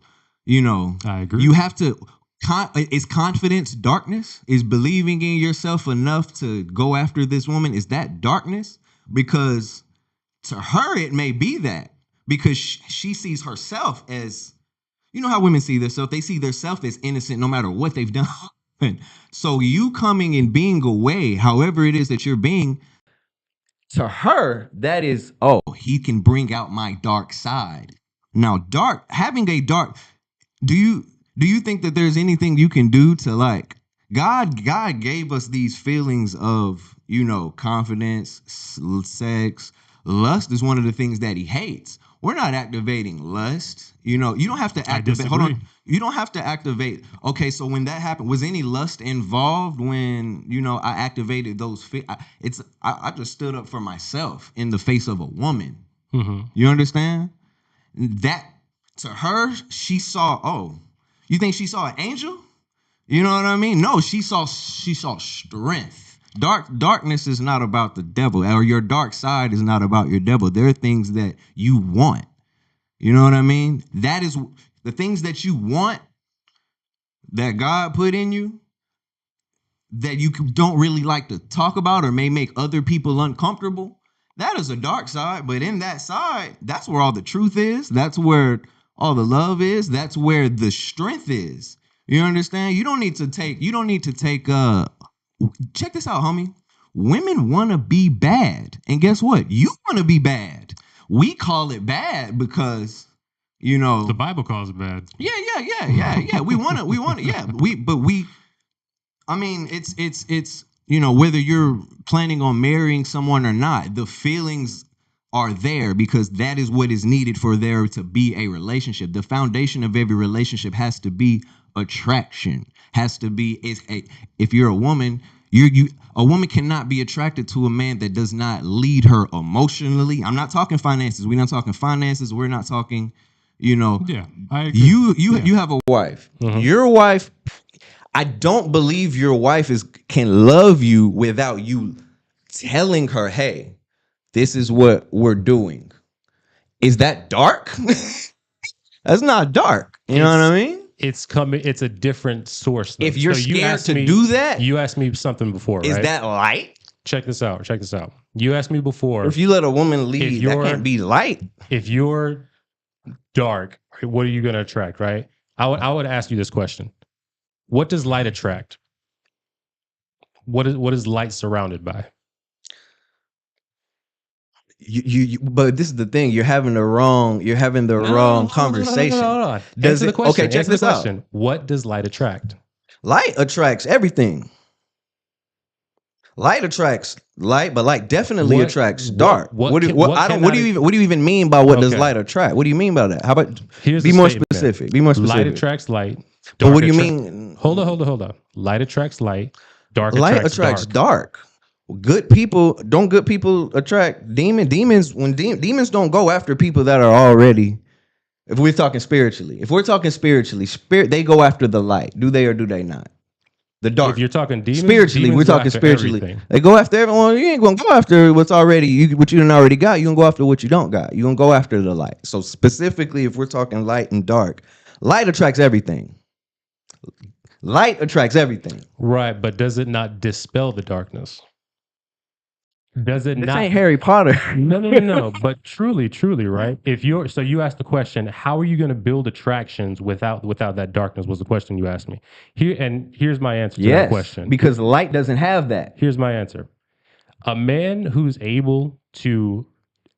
agree. you have to, is confidence darkness? Is believing in yourself enough to go after this woman? Is that darkness? Because to her, it may be that because she sees herself as, you know how women see themselves? They see themselves as innocent no matter what they've done. So you coming and being away, however it is that you're being, to her, that is, oh, he can bring out my dark side. Now, having a dark, do you think that there's anything you can do to like God gave us these feelings of, confidence, sex, lust is one of the things that he hates. We're not activating lust. You don't have to activate. Hold on. You don't have to activate. Okay, so when that happened, was any lust involved when, I activated those I just stood up for myself in the face of a woman. Mm-hmm. You understand? That to her, she saw, oh, you think she saw an angel? You know what I mean? No, she saw strength. Darkness is not about the devil, or your dark side is not about your devil. There are things that you want. You know what I mean? That is the things that you want that God put in you that you don't really like to talk about or may make other people uncomfortable. That is a dark side, but in that side, that's where all the truth is. That's where all the love is. That's where the strength is. You understand? You don't need to take check this out, homie. Women want to be bad. And guess what? You want to be bad. We call it bad because The Bible calls it bad. yeah. We want to, yeah. I mean, it's whether you're planning on marrying someone or not, the feelings are there because that is what is needed for there to be a relationship. The foundation of every relationship has to be attraction. Has to be if you're a woman, a woman cannot be attracted to a man that does not lead her emotionally. I'm not talking finances. We're not talking finances. We're not talking, Yeah, I agree. you have a wife. Mhm. Your wife, I don't believe your wife can love you without you telling her, "Hey, this is what we're doing." Is that dark? That's not dark. You know what I mean? It's a different source. Though. If you're So scared to do that, you asked me something before, is right? that light? Check this out. Check this out. You asked me before If you let a woman lead, that can't be light. if you're dark, what are you going to attract, right? I would ask you this question. What does light attract? What is light surrounded by? But this is the thing. You're having the wrong conversation. Hold on. Does Answer the it? question. Okay, check Answer this the out. question. What does light attract? Light attracts everything. Light attracts light, but light definitely attracts dark. What do you even mean by what does light attract? What do you mean by that? How about be more specific? Be more specific. Light attracts light. But what do you mean? Hold on. Light attracts light. Light attracts dark. Good people attract demons. When demons don't go after people that are already. If we're talking spiritually, spirit, they go after the light. Do they or do they not? The dark. If you're talking demons, spiritually, we're talking spiritually. Everything. They go after everyone. You ain't gonna go after what's already what you done already got. You gonna go after what you don't got. You gonna go after the light. So specifically, if we're talking light and dark, light attracts everything. Light attracts everything. Right, but does it not dispel the darkness? Does it this not? Ain't Harry Potter. No. But truly, right? If you're so you asked the question, how are you going to build attractions without that darkness? Was the question you asked me. Here's my answer to that question. Because light doesn't have that. Here's my answer. A man who's able to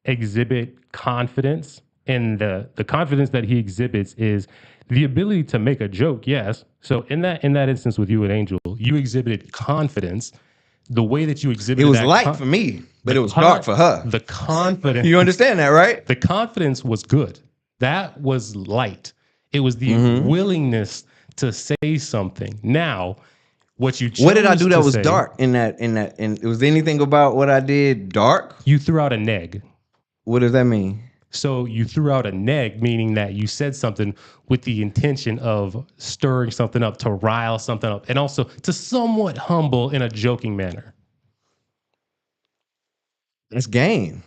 exhibit confidence, and the confidence that he exhibits is the ability to make a joke. Yes. So in that instance with you and Angel, you exhibited confidence. The way that you exhibited it was light for me, but it was dark for her. The confidence. You understand that, right? The confidence was good. That was light. It was the willingness to say something. Now, what you chose what did I do that was say, dark in that? And was there anything about what I did dark? You threw out a neg. What does that mean? So you threw out a neg, meaning that you said something with the intention of stirring something up, to rile something up, and also to somewhat humble in a joking manner. That's game.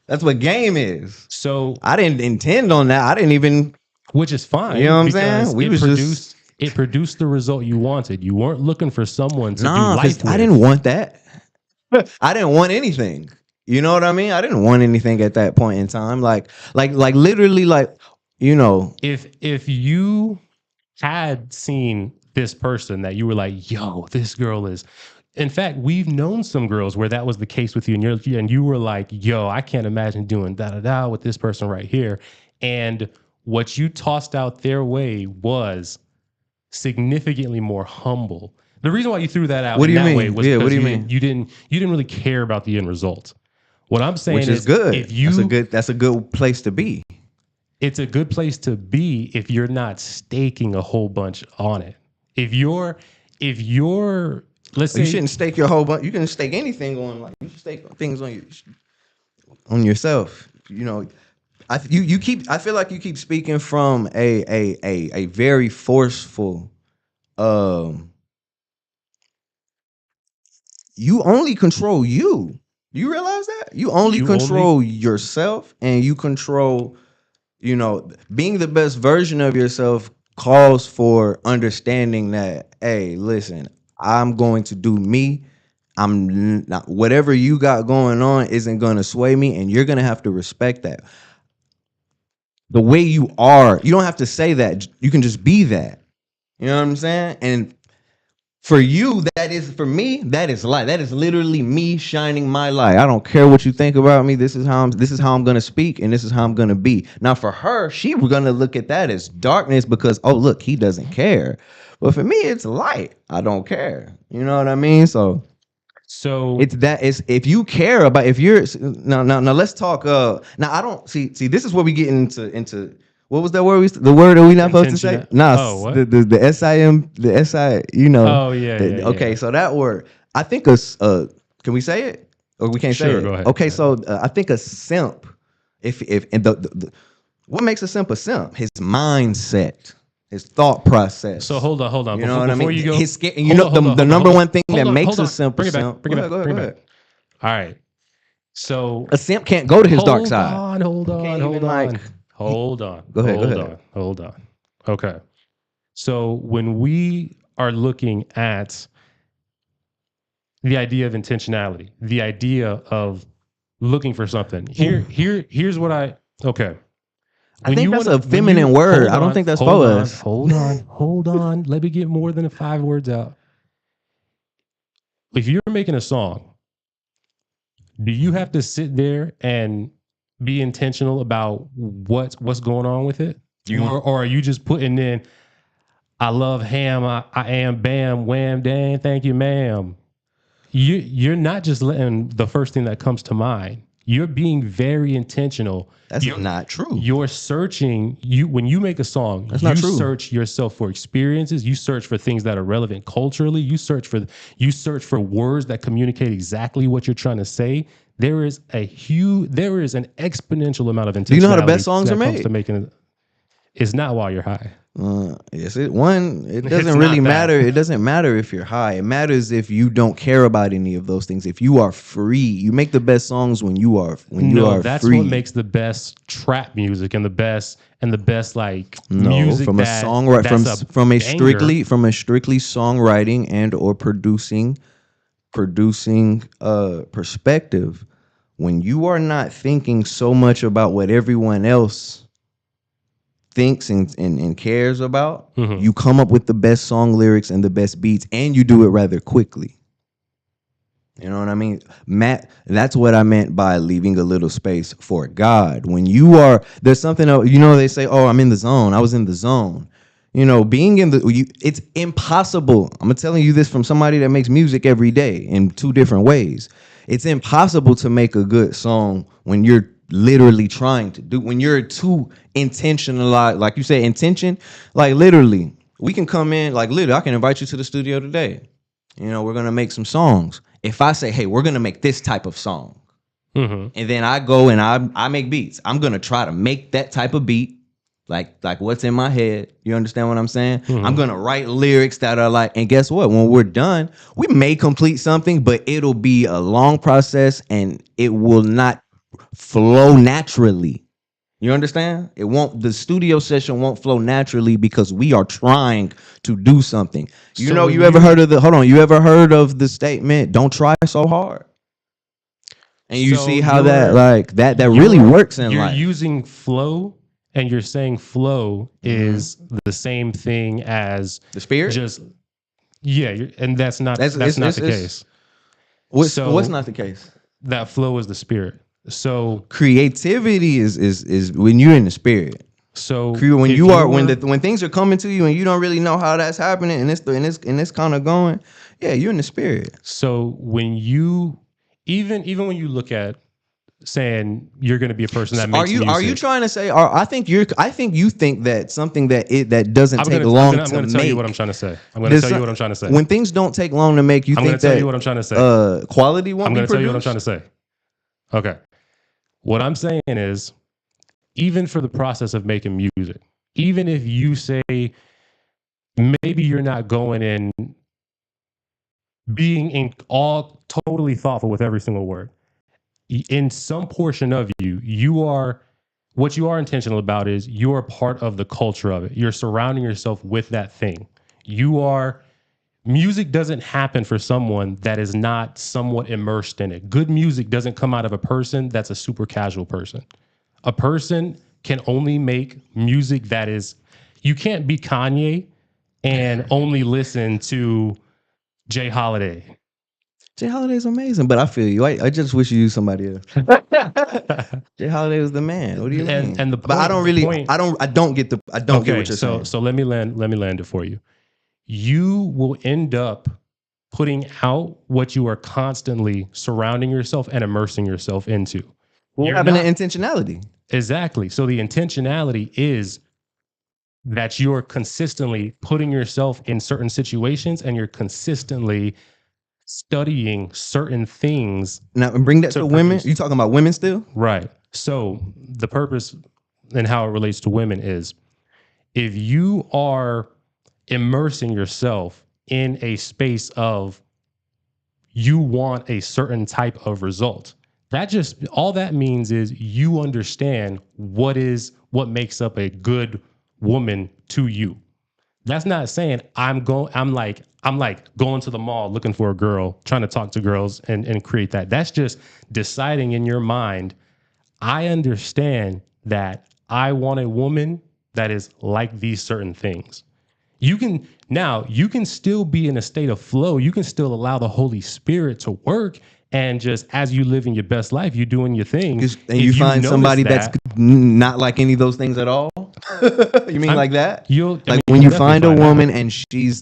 That's what game is. So I didn't intend on that. I didn't even. Which is fine. You know what I'm saying? It produced the result you wanted. You weren't looking for someone to do life with. I didn't want that. I didn't want anything. You know what I mean? I didn't want anything at that point in time. Like literally, you know. If you had seen this person that you were like, yo, this girl is. In fact, we've known some girls where that was the case with you, and you were like, yo, I can't imagine doing da-da-da with this person right here. And what you tossed out their way was significantly more humble. The reason why you threw that out in that way was because you didn't really care about the end result. What I'm saying is good. If that's a good place to be. It's a good place to be if you're not staking a whole bunch on it. If you're let's say you shouldn't stake your whole bunch. You can stake anything on you should stake things on yourself. You know, I feel like you keep speaking from a very forceful you only control you. You realize that? You only control yourself, and you control, being the best version of yourself calls for understanding that, hey, listen, I'm going to do me. I'm not, whatever you got going on isn't going to sway me, and you're going to have to respect that. The way you are, you don't have to say that. You can just be that. You know what I'm saying? And for you, for me, that is light. That is literally me shining my light. I don't care what you think about me. This is how I'm gonna speak, and this is how I'm gonna be. Now, for her, she was gonna look at that as darkness because, oh, look, he doesn't care. But for me, it's light. I don't care. You know what I mean? So it's if you care about, if you're now let's talk. Now I don't see. This is where we get into. What was that word? The word that we not supposed to say? Nah, the SIM, the SI. Oh yeah. Okay, so that word. I think can we say it or we can't say it? Go ahead. Okay, so I think a simp. If and the what makes a simp? His mindset, his thought process. So hold on. You know what I mean? You go, the number one thing that makes a simp. Bring it back. Simp. Bring it Go back. All right. So a simp can't go to his dark side. Hold on. Go ahead. Hold on. Okay. So when we are looking at the idea of intentionality, the idea of looking for something, here's what okay. I think that's a feminine word. I don't think that's for us. Hold on. Let me get more than 5 words out. If you're making a song, do you have to sit there and be intentional about what's going on with it? Or are you just putting in, I love ham, I am bam, wham, dan, thank you, ma'am. You're not just letting the first thing that comes to mind. You're being very intentional. That's not true. You're searching. When you make a song, you search yourself for experiences. You search for things that are relevant culturally. You search for words that communicate exactly what you're trying to say. There is an exponential amount of intentionality. Do you know how the best songs are made? To making it. It's not while you're high. Yes, it doesn't really matter. It doesn't matter if you're high. It matters if you don't care about any of those things. If you are free, you make the best songs when you are that's free. What makes the best trap music and the best like music from a songwriter from a strictly songwriting and or producing perspective. When you are not thinking so much about what everyone else thinks and cares about, you come up with the best song lyrics and the best beats, and you do it rather quickly. You know what I mean? Matt, that's what I meant by leaving a little space for God. When there's something else, they say, oh, I'm in the zone. I was in the zone. Being it's impossible. I'm telling you this from somebody that makes music every day in 2 different ways. It's impossible to make a good song when you're literally trying to do, when you're too intentional, like you say, intention, like literally, we can come in, like literally, I can invite you to the studio today. We're going to make some songs. If I say, hey, we're going to make this type of song, and then I go and I make beats, I'm going to try to make that type of beat, like what's in my head. You understand what I'm saying? I'm going to write lyrics that are like, and guess what? When we're done, we may complete something, but it'll be a long process and it will not flow naturally. You understand? The studio session won't flow naturally because we are trying to do something. You ever heard of the statement, don't try so hard? And you see how that really works in life. You're using flow, and you're saying flow is the same thing as the spirit? And that's not the case. What's not the case? That flow is the spirit. So creativity is when you're in the spirit. So when things are coming to you and you don't really know how that's happening and it's kind of going, you're in the spirit. So when you even when you look at saying you're going to be a person that makes music, are you trying to say? I think you think that something that doesn't take long to make. I'm going to tell you what I'm trying to say. When things don't take long to make, I'm going to tell you what I'm trying to say. Quality won't be produced. I'm going to tell you what I'm trying to say. Okay. What I'm saying is, even for the process of making music, even if you say maybe you're not going in being in all totally thoughtful with every single word, in some portion of what you are intentional about is you're a part of the culture of it. You're surrounding yourself with that thing. Music doesn't happen for someone that is not somewhat immersed in it. Good music doesn't come out of a person that's a super casual person. A person can only make music that is, you can't be Kanye and only listen to Jay Holiday. Jay Holiday's amazing, but I feel you. I just wish you used somebody else. Jay Holiday was the man. What do you mean? And but I don't get what you're saying. So let me land it for you. You will end up putting out what you are constantly surrounding yourself and immersing yourself into. Well, having an intentionality. Exactly. So the intentionality is that you're consistently putting yourself in certain situations and you're consistently studying certain things. Now, and bring that to women. You talking about women still? Right. So the purpose and how it relates to women is if you are immersing yourself in a space of you want a certain type of result, all that means is you understand what makes up a good woman to you. That's not saying I'm like going to the mall looking for a girl, trying to talk to girls and create that. That's just deciding in your mind, I understand that I want a woman that is like these certain things. You can still be in a state of flow. You can still allow the Holy Spirit to work, and just as you live in your best life, you're doing your thing. And you find somebody that's not like any of those things at all. You mean like that? When you find a woman and she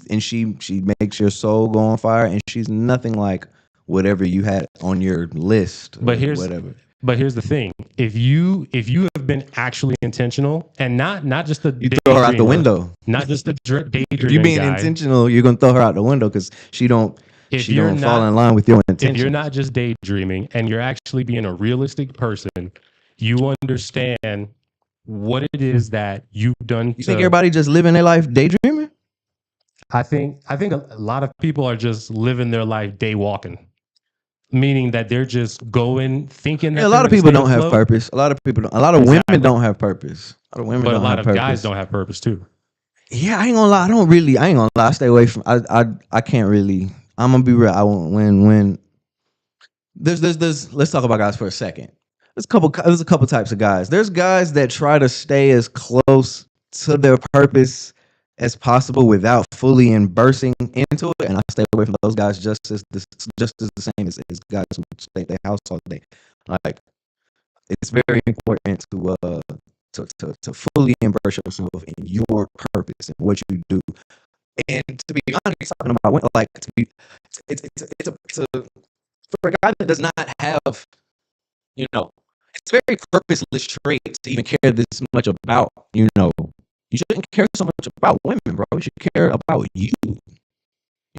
makes your soul go on fire, and she's nothing like whatever you had on your list. But here's the thing: if you have been actually intentional and not just the you throw her out the window, not just the daydreaming. If you're being intentional, you're gonna throw her out the window because she don't fall in line with your intentions. If you're not just daydreaming and you're actually being a realistic person, you understand what it is that you've done. You think everybody just living their life daydreaming? I think a lot of people are just living their life day walking. Meaning that they're just going thinking that a lot of people don't have purpose. A lot of women don't have purpose. A lot of guys don't have purpose too. Yeah, I ain't gonna lie. I ain't gonna lie. I stay away from. I can't really. I'm gonna be real. I won't when there's. Let's talk about guys for a second. There's a couple types of guys. There's guys that try to stay as close to their purpose as possible without fully immersing into it, and I stay away from those guys just as the same as guys who stay at their house all day. Like, it's very important to fully immerse yourself in your purpose and what you do. And to be honest, talking about like for a guy that does not have, it's very purposeless trait to even care this much about, you shouldn't care so much about women, bro. You should care about you.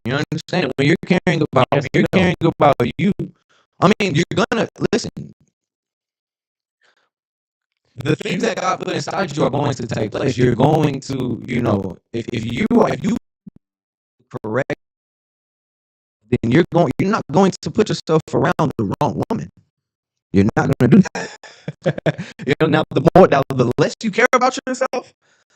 You understand? When you're caring about you, I mean, you're gonna listen. The things that God put inside you are going to take place. You're going to, if you correct, then you're not going to put yourself around the wrong woman. You're not going to do that. Now the less you care about yourself,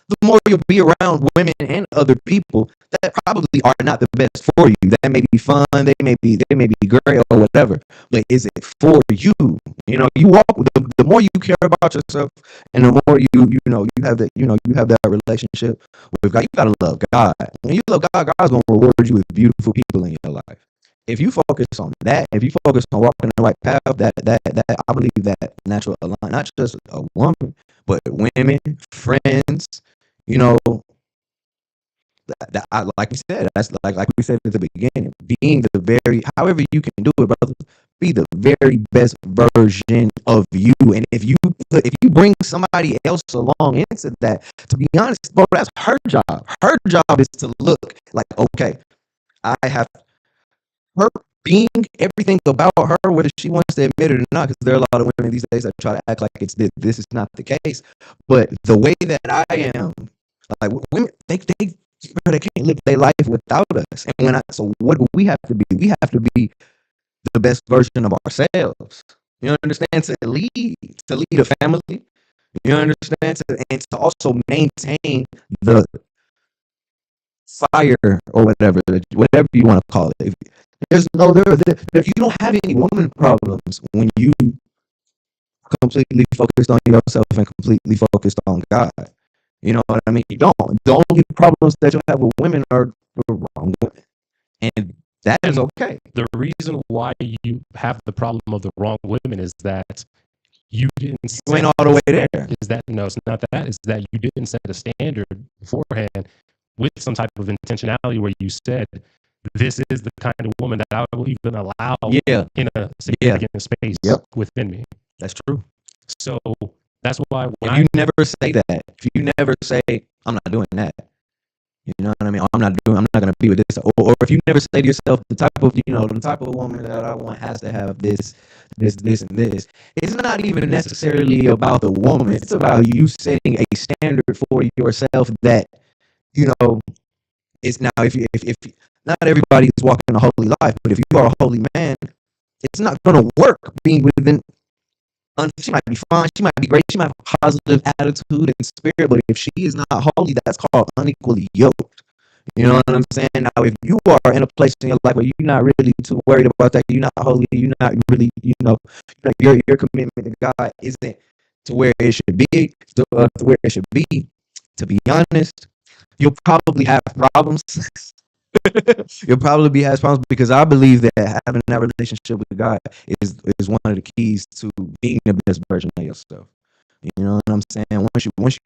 the more you'll be around women and other people that probably are not the best for you. That may be fun, they may be great or whatever. But is it for you? You walk with the more you care about yourself, and the more you have that relationship with God. You gotta love God. When you love God, God's gonna reward you with beautiful people in your life. If you focus on that, if you focus on walking the right path, that I believe that natural align, not just a woman, but women, friends, like we said, that's like we said at the beginning, being however you can do it, brother, be the very best version of you. And if you bring somebody else along into that, to be honest, bro, that's her job. Her job is to look like, okay, I have her being everything about her, whether she wants to admit it or not, because there are a lot of women these days that try to act like this is not the case. But the way that I am, like, women, they can't live their life without us. And so what do we have to be? We have to be the best version of ourselves. You understand? To lead a family. You understand? And to also maintain the fire or whatever you want to call it. If you don't have any woman problems when you completely focused on yourself and completely focused on God, you know what I mean? You don't. The only problems that you have with women are the wrong women, and that is okay. The reason why you have the problem of the wrong women is that you didn't. You ain't all the way there. Is that no? It's not that. Is that you didn't set a standard beforehand with some type of intentionality where you said, this is the kind of woman that I will even allow in a significant space within me. That's true. So that's why if you never say that, if you never say, I'm not doing that, you know what I mean? I'm not going to be with this. Or if you never say to yourself, the type of woman that I want has to have this, and this. It's not even necessarily about the woman. It's about you setting a standard for yourself that, it's now if not everybody is walking a holy life, but if you are a holy man, it's not going to work being within. She might be fine, she might be great, she might have a positive attitude and spirit, but if she is not holy, that's called unequally yoked. You know what I'm saying? Now, if you are in a place in your life where you're not really too worried about that, you're not holy, you're not really, your commitment to God isn't to where it should be, to where it should be, to be honest, you'll probably have problems. You'll probably be has problems because I believe that having that relationship with God is one of the keys to being the best version of yourself. You know what I'm saying? Once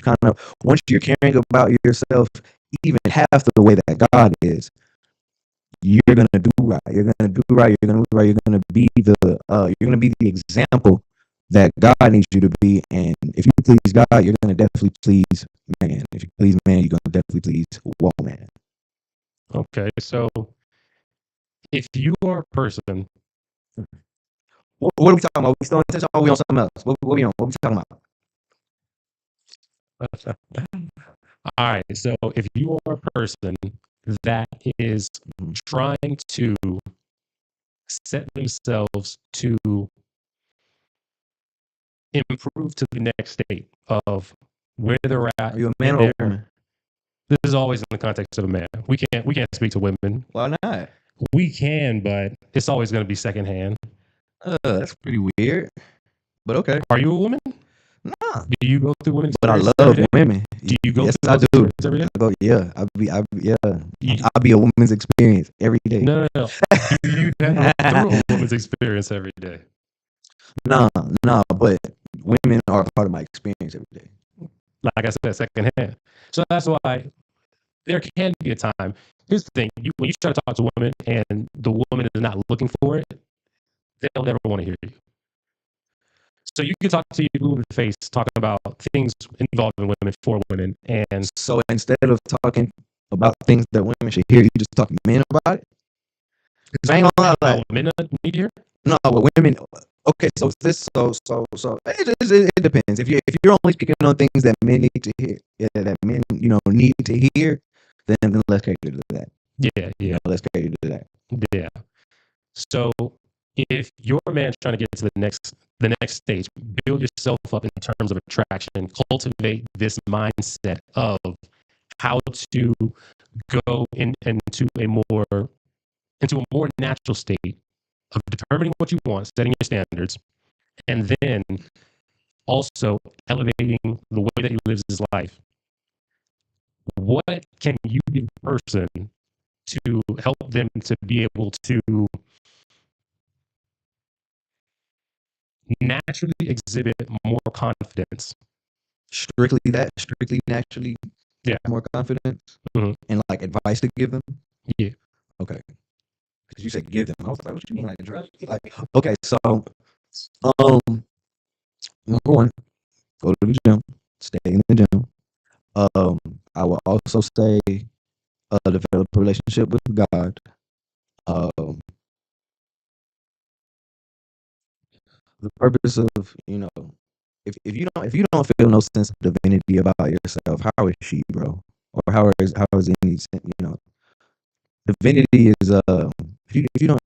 you're caring about yourself, even half the way that God is, you're gonna do right. You're gonna do right. You're gonna do right. You're gonna be the example that God needs you to be. And if you please God, you're gonna definitely please man. If you please man, you're gonna definitely please woman. Okay, so if you are a person, What are we talking about? We still on attention? Or are we on something else? What we on? What we talking about? all right, so if you are a person that is trying to set themselves to improve to the next state of where they're at. Are you a man or a woman? This is always in the context of a man. We can't speak to women. Why not? We can, but it's always going to be secondhand. That's pretty weird. But okay. Are you a woman? Nah. Do you go through women's? But I love women. Do you go yes, through I do. Every day? I go, yeah. I'll be a woman's experience every day. No. You go through a woman's experience every day. No, but women are a part of my experience every day. Like I said, secondhand. So that's why there can be a time. Here's the thing: when you try to talk to a woman and the woman is not looking for it, they'll never want to hear you. So you can talk to you in the face, talking about things involving women for women, and so instead of talking about things that women should hear, you just talk to men about it. Because I ain't gonna lie, like, men need to hear. No, but women. Okay, so it depends. If you're only speaking on things that men need to hear, that men need to hear, then let's cater to that. Yeah. Let's cater to that. Yeah. So if you're a man trying to get to the next stage, build yourself up in terms of attraction, cultivate this mindset of how to go into a more natural state of determining what you want, setting your standards, and then also elevating the way that he lives his life. What can you give a person to help them to be able to naturally exhibit more confidence? Strictly naturally, more confidence, and like advice to give them. Yeah. Okay. Because you said give them. I was like, what you mean, like drug? Like, okay, so, number one, go to the gym, stay in the gym. I will also say, develop a relationship with God. The purpose of if you don't feel no sense of divinity about yourself, how is she, bro? Or how is any divinity is if you don't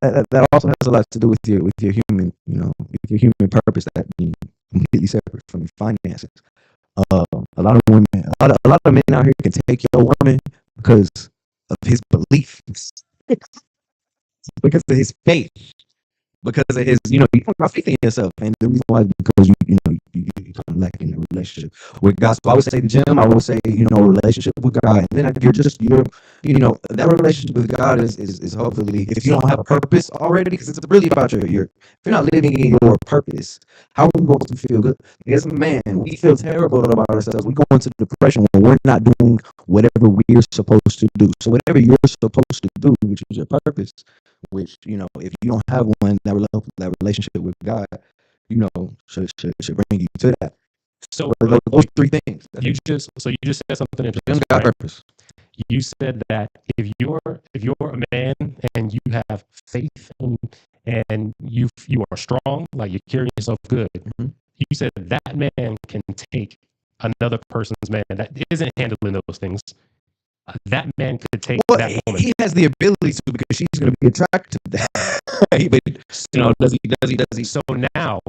that also has a lot to do with your human with your human purpose that being completely separate from your finances. A lot of women, a lot of men out here can take your woman because of his belief, because of his faith, because of his, you don't got faith in yourself, and the reason why is because you kind of lacking a relationship with God. So I would say the gym. I would say relationship with God, and then you're that relationship with God is hopefully, if you don't have a purpose already, because it's really about your if you're not living in your purpose, how are we going to feel good? As a man, we feel terrible about ourselves. We go into depression when we're not doing whatever we're supposed to do. So whatever you're supposed to do, which is your purpose, which if you don't have one, that relationship with God, should bring you to that. So those three things. You just said something interesting. God purpose. You said that if you're a man and you have faith and you are strong, like you're carrying yourself good, you said that man can take another person's man that isn't handling those things. That man could take that woman. He has the ability to, because she's going to be attracted to that. But does he? So now,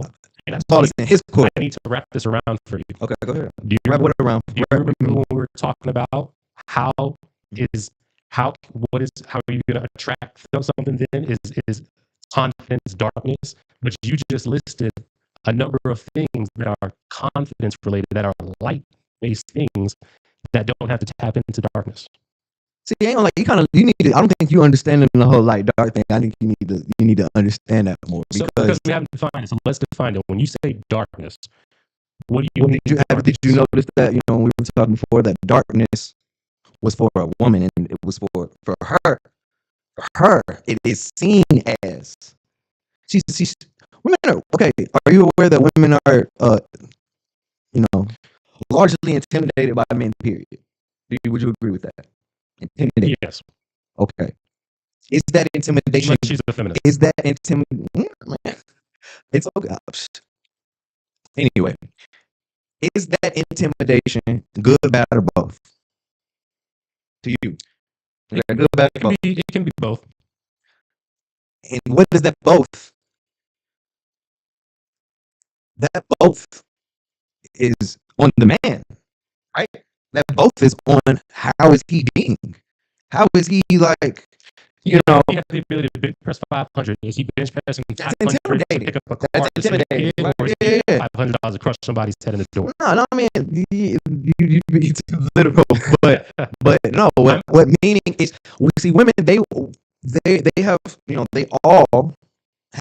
his quote. I need to wrap this around for you. Okay, go ahead. Do you wrap it around? Do you remember when we were talking about how are you going to attract something? Then is confidence darkness? But you just listed a number of things that are confidence related, that are light based things that don't have to tap into darkness. See, ain't gonna like you need to. I don't think you understanding the whole light dark thing. I think you need to understand that more because we haven't defined it. So let's define it. When you say darkness, what do you mean? Did you notice that when we were talking before that darkness was for a woman and it was for her. For her, it is seen as she's women are okay. Are you aware that women are largely intimidated by men? Period. Would you agree with that? Intimidated. Yes. Okay. Is that intimidation? She's a feminist. Is that intimidation? It's okay. Anyway, is that intimidation good, bad, or both? To you, is that good, bad, or both? It can be both. And what is that both? That both is on the man, right? That both is on how is he being? How is he like? He has the ability to bench press 500. Is he bench pressing 500 to pick up a car? That's intimidating. Or is he $500 to crush somebody's head in the door? No, I mean, you too literal, but no. What meaning is? We see women. They have they all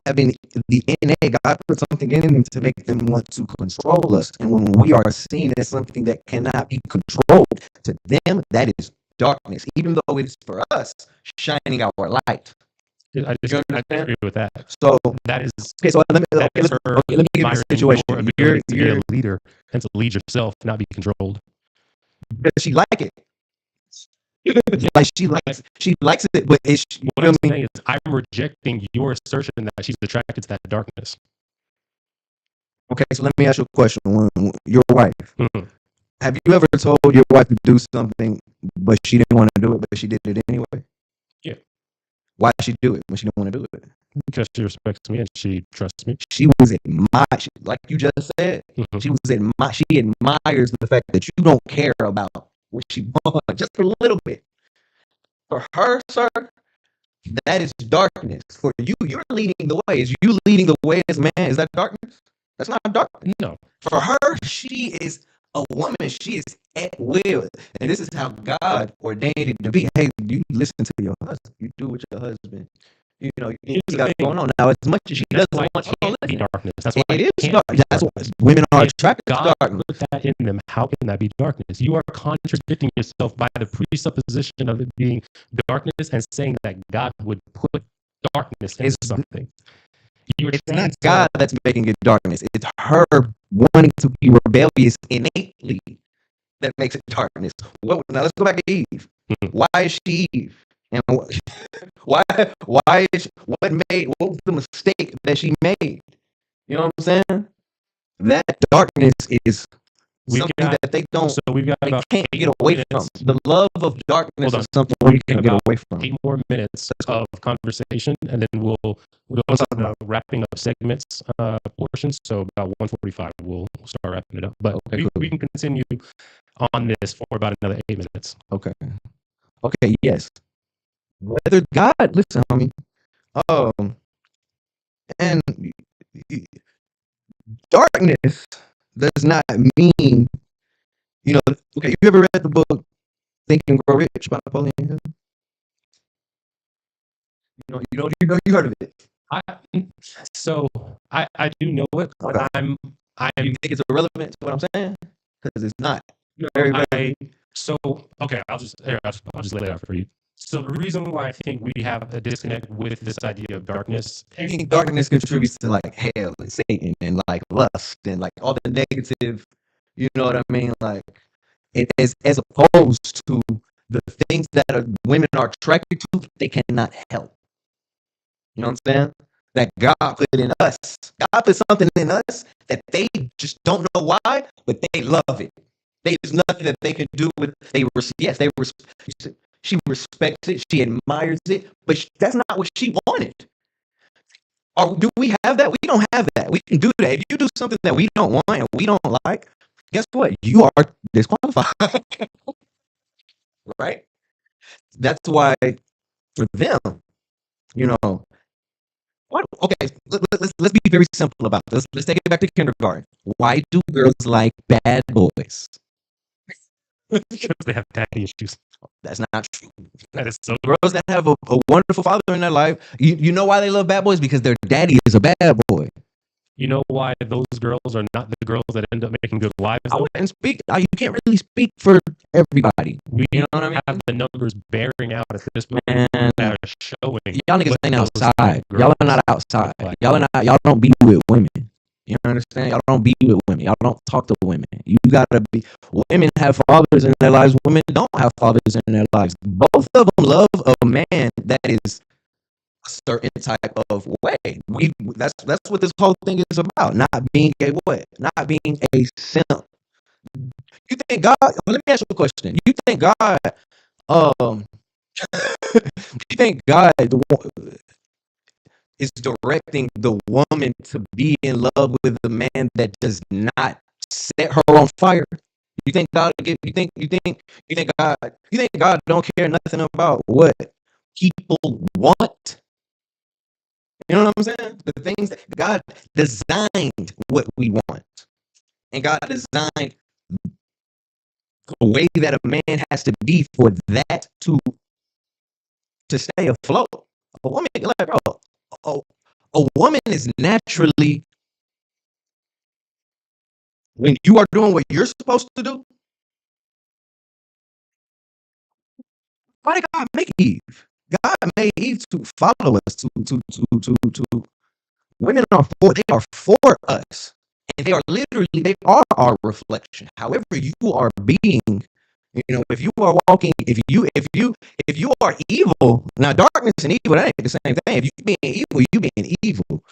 having the NA. God put something in them to make them want to control us, and when we are seen as something that cannot be controlled, to them that is darkness, even though it's for us shining our light. I agree with that. So that is okay. So let me give you a situation. You're a leader and to lead yourself, not be controlled. But she like it. Like she likes it, but what I'm saying is I'm rejecting your assertion that she's attracted to that darkness. Okay, so let me ask you a question. Your wife, have you ever told your wife to do something, but she didn't want to do it, but she did it anyway? Yeah. Why did she do it when she didn't want to do it? Because she respects me and she trusts me. She was like you just said. She admires the fact that you don't care about what she wants just a little bit. For her, sir, that is darkness. For you, you're leading the way. Is you leading the way as man? Is that darkness? That's not darkness. No. For her, she is a woman. She is at will. And this is how God ordained it to be. Hey, you listen to your husband. You do with your husband. You got going on. Now, as much as she doesn't want you to be darkness. That's why it is dark. That's why women are attracted to darkness. Put that in them. How can that be darkness? You are contradicting yourself by the presupposition of it being darkness and saying that God would put darkness into something. It's not God that's making it darkness. It's her wanting to be rebellious innately that makes it darkness. Now let's go back to Eve. Why is she Eve? And what was the mistake that she made? You know what I'm saying? That darkness is something that they can't get away from. The love of darkness is something we can't get away from. 8 more minutes of conversation, and then we'll go talk about wrapping up segments portions. So about 1:45, we'll start wrapping it up. But we can continue on this for about another 8 minutes. Okay. Yes. Whether God, listen, homie. And darkness does not mean, okay, you ever read the book Think and Grow Rich by Napoleon Hill? You heard of it. I do know it, but okay. You think it's irrelevant to what I'm saying? Because it's not. Very okay, I'll just lay it out for you. So the reason why I think we have a disconnect with this idea of darkness, I think darkness contributes to like hell and Satan and like lust and like all the negative, you know what I mean? Like it is, as opposed to the things that women are attracted to, they cannot help. You know what I'm saying? That God put in us. God put something in us that they just don't know why, but they love it. There's nothing that they can do with. She respects it. She admires it, but that's not what she wanted. Or do we have that? We don't have that. We can do that. If you do something that we don't want and we don't like, guess what? You are disqualified. Right? That's why for them, Okay, let's be very simple about this. Let's take it back to kindergarten. Why do girls like bad boys? Because they have daddy issues. That's not true. That is so. Girls that have a wonderful father in their life, you know why they love bad boys? Because their daddy is a bad boy. You know why those girls are not the girls that end up making good wives? I wouldn't speak. You can't really speak for everybody. We You know what I mean? have the numbers bearing out at this point Man, that are showing. y'all niggas what ain't those outside. girls Y'all are not outside. look like. Y'all don't be with women. You understand? Y'all don't be with women. Y'all don't talk to women. You gotta be. Women have fathers in their lives. Women don't have fathers in their lives. Both of them love a man that is a certain type of way. That's what this whole thing is about. Not being a what? Not being a simp. You think God? Well, let me ask you a question. You think God? You think God is directing the woman to be in love with a man that does not set her on fire? You think God God don't care nothing about what people want? You know what I'm saying? The things that God designed what we want. And God designed a way that a man has to be for that to stay afloat. A woman, like, bro, a woman is naturally, when you are doing what you're supposed to do. Why did God make Eve? God made Eve to follow us. To women are for us, and they are our reflection. However, you are being. If you are walking, if you are evil, now darkness and evil, that ain't the same thing. If you being evil, you being evil.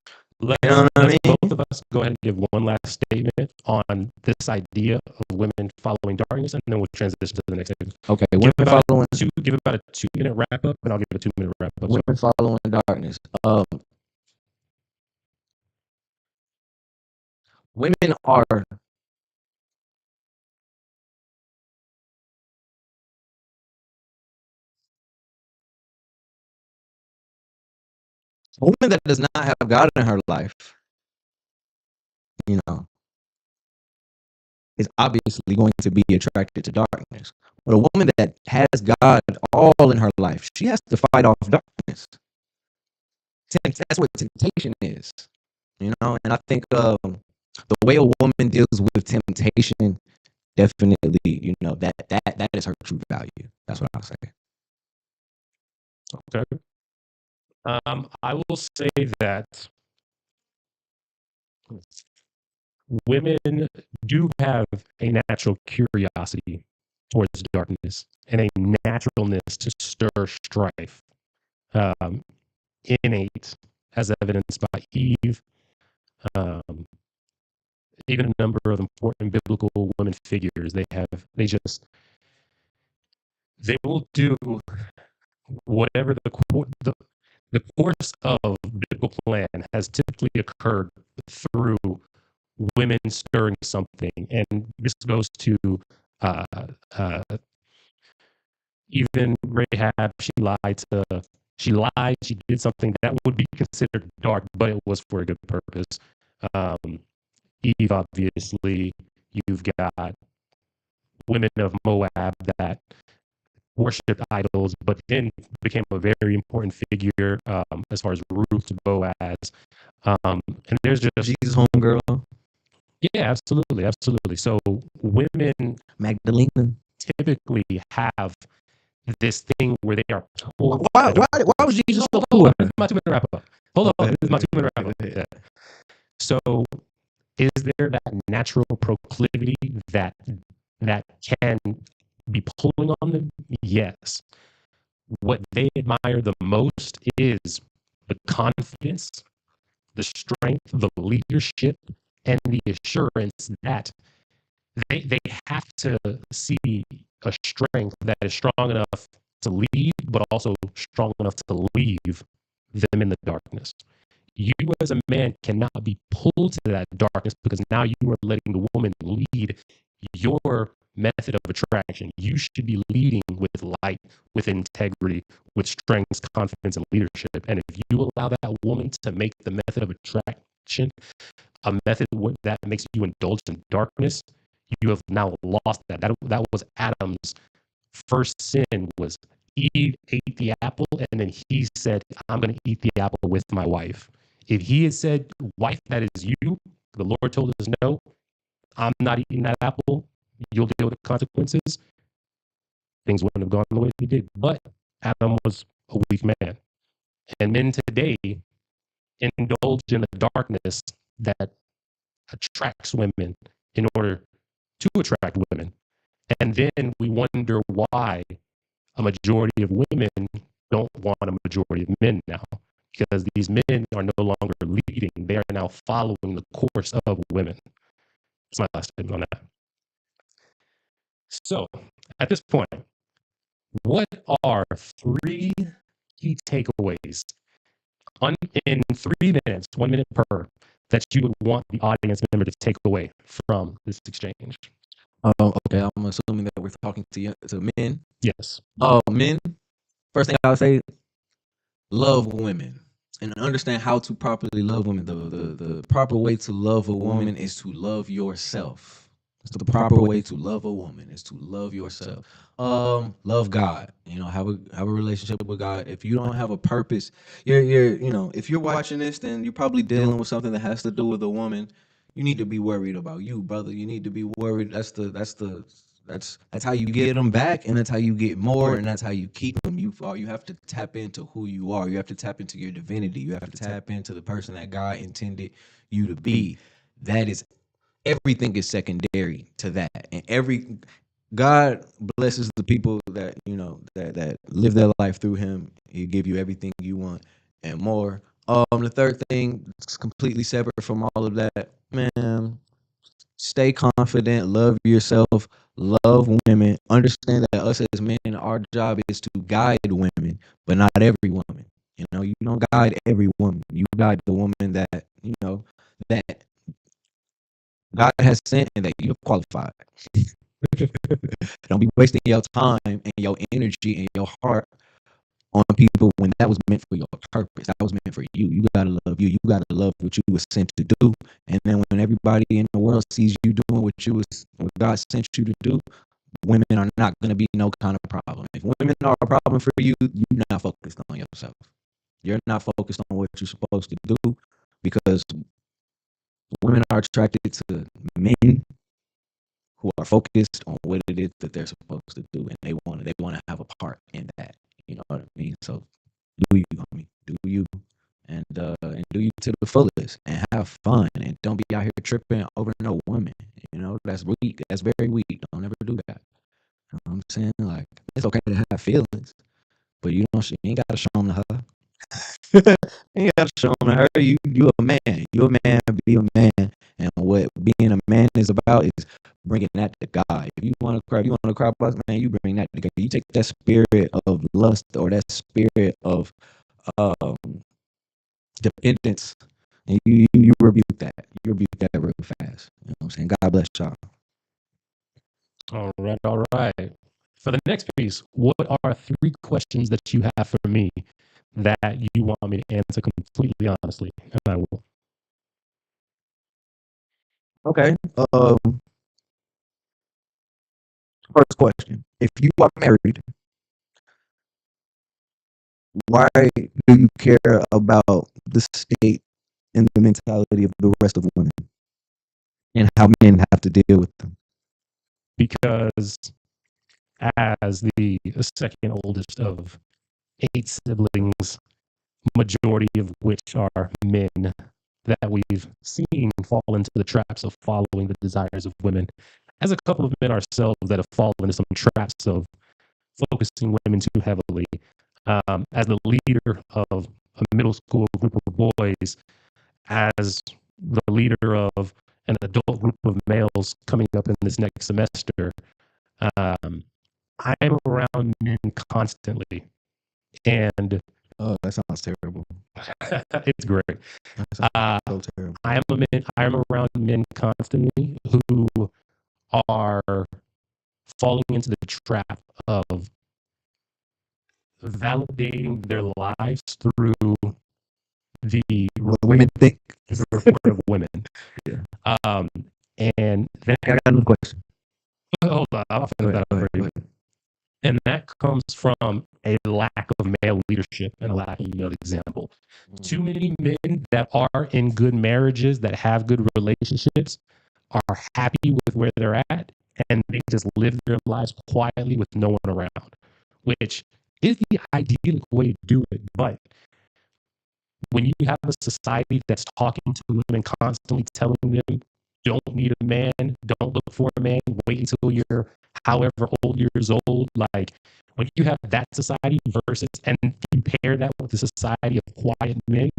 Let's both of us go ahead and give one last statement on this idea of women following darkness, and then we'll transition to the next statement. Okay, give women about following give about a 2-minute wrap up, and I'll give a 2-minute wrap up. women following darkness. Women are a woman that does not have God in her life, is obviously going to be attracted to darkness. But a woman that has God all in her life, she has to fight off darkness. That's what temptation is, and I think the way a woman deals with temptation, definitely, that is her true value. That's what I'll say. Okay. I will say that women do have a natural curiosity towards darkness and a naturalness to stir strife, innate, as evidenced by Eve. Even a number of important biblical women figures, they will do whatever the course of biblical plan has typically occurred through women stirring something, and this goes to uh, uh, even Rahab. She did something that would be considered dark, but it was for a good purpose. Eve, obviously, you've got women of Moab that worshipped idols, but then became a very important figure as far as Ruth, Boaz, and there's just Jesus' homegirl. Yeah, absolutely, absolutely. So women Magdalena typically have this thing where they are told. Why was Jesus so Hold cool? on, this is my 2-minute wrap up. Hold on, this is my 2-minute wrap up. Yeah. So, is there that natural proclivity that can be pulling on them? Yes. What they admire the most is the confidence, the strength, the leadership, and the assurance that they have to see a strength that is strong enough to lead, but also strong enough to leave them in the darkness. You as a man cannot be pulled to that darkness because now you are letting the woman lead your method of attraction. You should be leading with light, with integrity, with strength, confidence, and leadership. And if you allow that woman to make the method of attraction a method that makes you indulge in darkness, you have now lost that. That was Adam's first sin, was Eve ate the apple, and then he said, I'm going to eat the apple with my wife. If he had said, wife, that is you, the Lord told us, no, I'm not eating that apple, you'll deal with the consequences, things wouldn't have gone the way they did. But Adam was a weak man. And men today indulge in the darkness that attracts women in order to attract women. And then we wonder why a majority of women don't want a majority of men now, because these men are no longer leading. They are now following the course of women. That's my last statement on that. So at this point, what are three key takeaways in 3 minutes, 1 minute per, that you would want the audience member to take away from this exchange? Okay, I'm assuming that we're talking to men. Yes. Men. First thing I'll say, love women and understand how to properly love women. The proper way to love a woman is to love yourself. It's the proper way to love a woman is to love yourself. Love God. Have a relationship with God. If you don't have a purpose, if you're watching this, then you're probably dealing with something that has to do with a woman. You need to be worried about you, brother. You need to be worried. That's how you get them back, and that's how you get more, and that's how you keep them. You have to tap into who you are. You have to tap into your divinity. You have to tap into the person that God intended you to be. That is everything is secondary to that, and God blesses the people that that live their life through Him. He give you everything you want and more. The third thing is completely separate from all of that, man. Stay confident, love yourself, love women. Understand that us as men, our job is to guide women, but not every woman. You don't guide every woman. You guide the woman that that God has sent and that you're qualified. Don't be wasting your time and your energy and your heart on people when that was meant for your purpose. That was meant for you. You gotta love you. You gotta love what you were sent to do. And then when everybody in the world sees you doing what God sent you to do, women are not gonna be no kind of problem. If women are a problem for you, you're not focused on yourself. You're not focused on what you're supposed to do, because women are attracted to men who are focused on what it is that they're supposed to do, and they want to have a part in that. You know what I mean? So do you, homie? Do you, and do you to the fullest, and have fun, and don't be out here tripping over no woman. That's weak. That's very weak. Don't ever do that. You know what I'm saying? Like, it's okay to have feelings, but you ain't gotta show them to her. You gotta show them to her. You a man. You a man. Be a man. And what being a man is about is bringing that to God. If you want to cry about, man, you bring that to God. You take that spirit of lust or that spirit of um, dependence, and you rebuke that. You rebuke that real fast. You know what I'm saying? God bless y'all. All right, all right. For the next piece, what are three questions that you have for me that you want me to answer completely honestly? And I will. Okay. First question: if you are married, why do you care about the state and the mentality of the rest of women and how men have to deal with them? Because as the second oldest of 8 siblings, majority of which are men that we've seen fall into the traps of following the desires of women, as a couple of men ourselves that have fallen into some traps of focusing women too heavily. As the leader of a middle school group of boys, as the leader of an adult group of males coming up in this next semester, I'm around men constantly, and Oh, that sounds terrible. it's great. That sounds so terrible. I am around men constantly who are falling into the trap of validating their lives through the What women think. report of women. Yeah. Um, and then, I got another question. hold on, I'll finish that up for you. And that comes from a lack of male leadership and a lack of male example. Too many men that are in good marriages, that have good relationships, are happy with where they're at, and they just live their lives quietly with no one around, which is the ideal way to do it. But when you have a society that's talking to women, constantly telling them, don't need a man, don't look for a man, wait until you're however old years old. Like, when you have that society versus, and you pair that with the society of quiet men,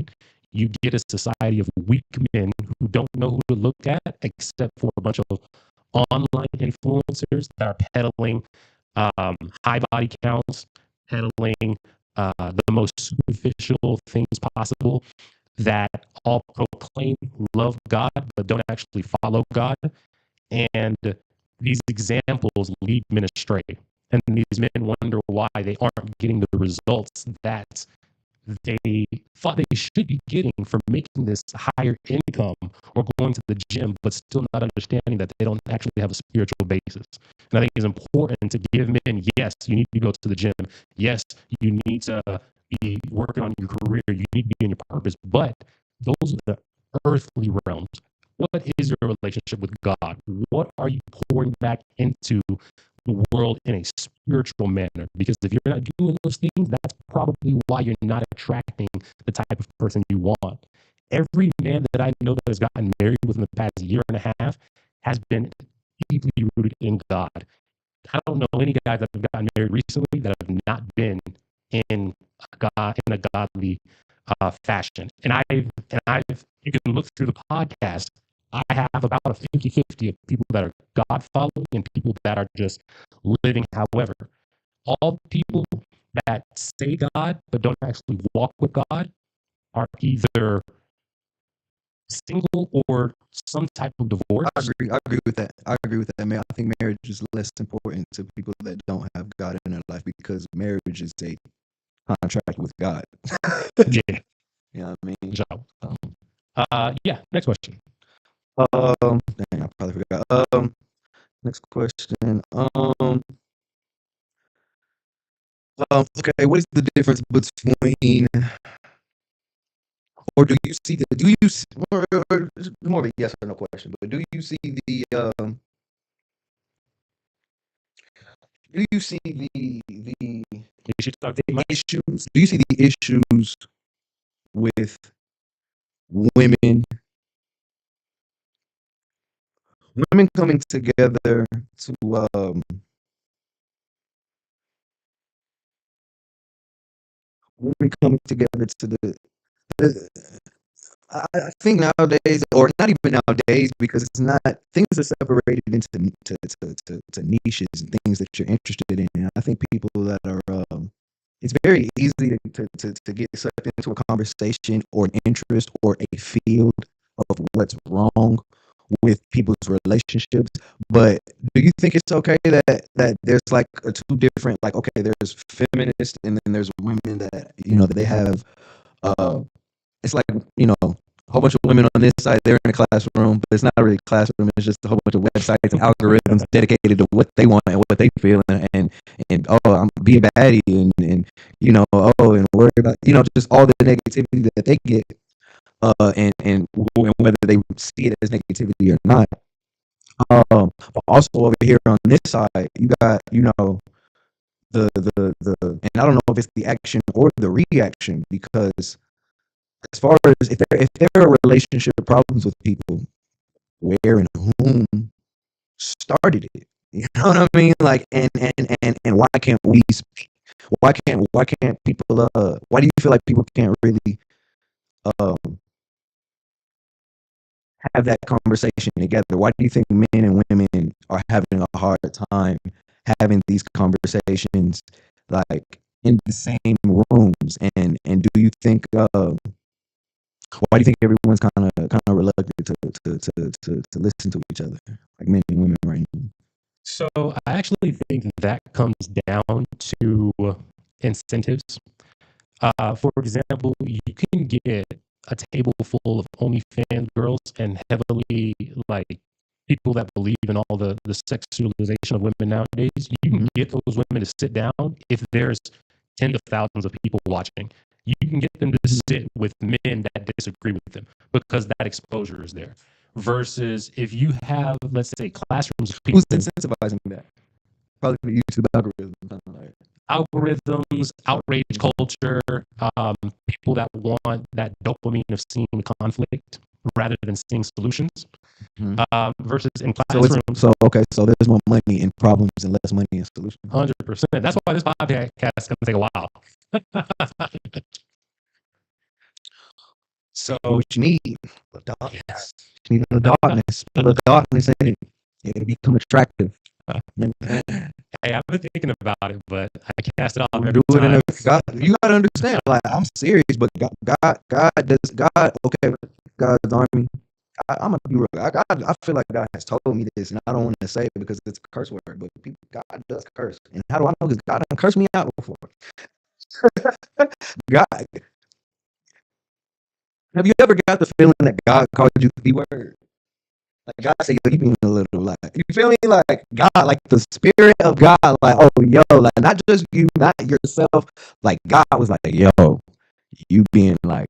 you get a society of weak men who don't know who to look at except for a bunch of online influencers that are peddling high body counts, peddling the most superficial things possible, that all proclaim love God but don't actually follow God. And these examples lead men astray. And these men wonder why they aren't getting the results that they thought they should be getting for making this higher income or going to the gym, but still not understanding that they don't actually have a spiritual basis. And I think it's important to give men, yes, you need to go to the gym. Yes, you need to be working on your career. You need to be in your purpose. But those are the earthly realms. What is your relationship with God? What are you pouring back into the world in a spiritual manner? Because if you're not doing those things, that's probably why you're not attracting the type of person you want. Every man that I know that has gotten married within the past year and a half has been deeply rooted in God. I don't know any guys that have gotten married recently that have not been in a godly fashion. And I've you can look through the podcast. I have about a 50-50 of people that are God following and people that are just living however. All people that say God but don't actually walk with God are either single or some type of divorce. I agree with that. I agree with that, man. I think marriage is less important to people that don't have God in their life because marriage is a contract with God. Yeah. You know what I mean? Yeah. Next question. Dang, I probably forgot. Next question. Okay, what is the difference between, or do you see the, do you see, or more of a yes or no question, but do you see the, do you see the You should talk to the my issues? Do you see the issues with women, women coming together to, women coming together to the I think nowadays, or not even nowadays, because it's not, things are separated into to niches and things that you're interested in. And I think people that are, it's very easy to get sucked into a conversation or an interest or a field of what's wrong with people's relationships. But do you think it's okay that there's like two different, like, okay, there's feminists and then there's women that, you know, that they have, uh, it's like, you know, a whole bunch of women on this side, they're in a classroom, but it's not really a classroom. It's just a whole bunch of websites and algorithms dedicated to what they want and what they feel, and oh, I'm being baddie, and you know, oh, and worry about, you know, just all the negativity that they get, and whether they see it as negativity or not. But also over here on this side, you got, you know, and I don't know if it's the action or the reaction, because as far as if there are relationship problems with people, where and whom started it? You know what I mean? Like, and why can't we speak? Why can't people? Why do you feel like people can't really um have that conversation together? Why do you think men and women are having a hard time having these conversations, like, in the same rooms? And do you think, why do you think everyone's kind of reluctant to listen to each other, like men and women right now? So I actually think that comes down to incentives. For example, you can get a table full of OnlyFans girls and heavily like people that believe in all the sexualization of women nowadays. You can get those women to sit down if there's tens of thousands of people watching. You can get them to sit with men that disagree with them because that exposure is there. Versus if you have, let's say, classrooms of people, Who's incentivizing that? Probably the YouTube algorithm. Something like that. algorithms, outrage culture, people that want that dopamine of seeing conflict rather than seeing solutions. Mhm. Versus in So it's classrooms, so there's more money in problems and less money in solutions. 100%. That's why this podcast is going to take a while. So, What you need, the darkness. yes. You need the darkness. The darkness in it. It'll become attractive. Hey, I've been thinking about it, but I cast it off every Do it in time. God, you gotta understand. Like I'm serious, but okay, God's army. I'm gonna be real. I feel like God has told me this, and I don't want to say it because it's a curse word. But people, God does curse, and how do I know? Because God done cursed me out before. God, have you ever got the feeling that God called you the word? Like God said, yo, you being a little like, you feel me? Like God, like the spirit of God, like, oh, yo, like not just you, not yourself. Like God was like, yo, you being like,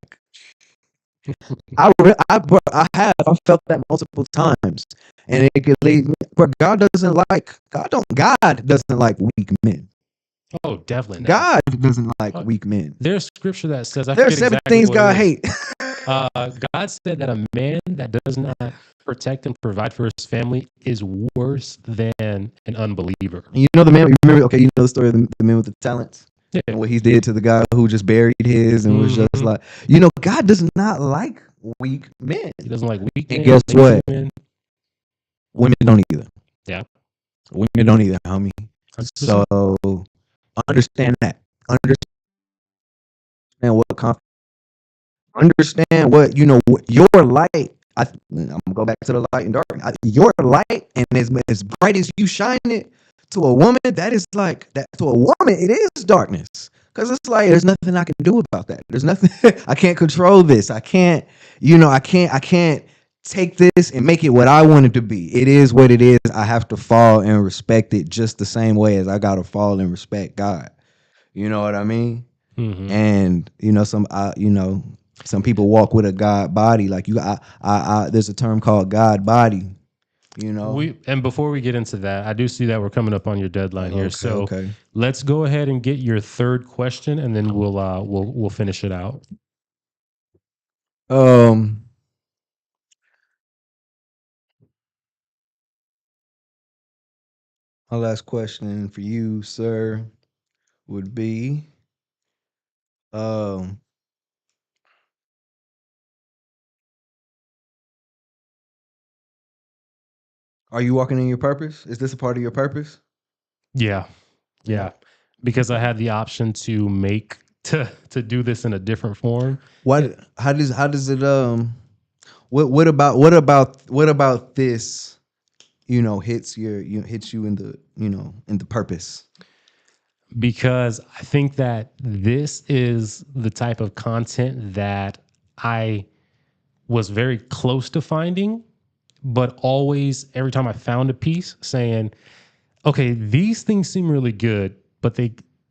I felt that multiple times, and it could lead me. But God doesn't like weak men. Oh, definitely not. God doesn't like weak men. There's scripture that says, I There's forget 7 exactly things what God it is. hate. God said that a man that does not protect and provide for his family is worse than an unbeliever. You know the man. You remember? Okay, you know the story of the man with the talents. Yeah. And what he did to the guy who just buried his and was just like, God does not like weak men. He doesn't like weak men. And guess what? Men. Women don't either. Yeah. Women don't either, homie. 100%. So understand that. Understand what understand what what your light. I'm gonna go back to the light and dark. Your light, and as bright as you shine it to a woman, that is like that to a woman. It is darkness because it's like there's nothing I can do about that. There's nothing I can't control. This I can't. I can't take this and make it what I want it to be. It is what it is. I have to fall and respect it just the same way as I gotta fall and respect God. You know what I mean? Mm-hmm. And some people walk with a God body. Like there's a term called God body. And before we get into that, I do see that we're coming up on your deadline here. So let's go ahead and get your third question, and then we'll finish it out. My last question for you, sir, would be, are you walking in your purpose? Is this a part of your purpose? Yeah. Because I had the option to to do this in a different form. How does it what about this hits you in the in the purpose? Because I think that this is the type of content that I was very close to finding, but always every time I found a piece saying, okay, these things seem really good, but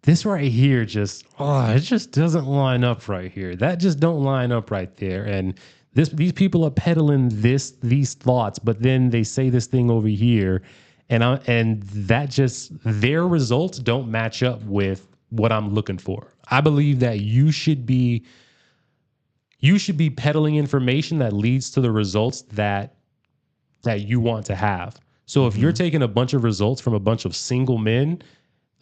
this right here it just doesn't line up right here. That just don't line up right there. And these people are peddling these thoughts, but then they say this thing over here, and that just their results don't match up with what I'm looking for. I believe that you should be peddling information that leads to the results that you want to have. So if you're taking a bunch of results from a bunch of single men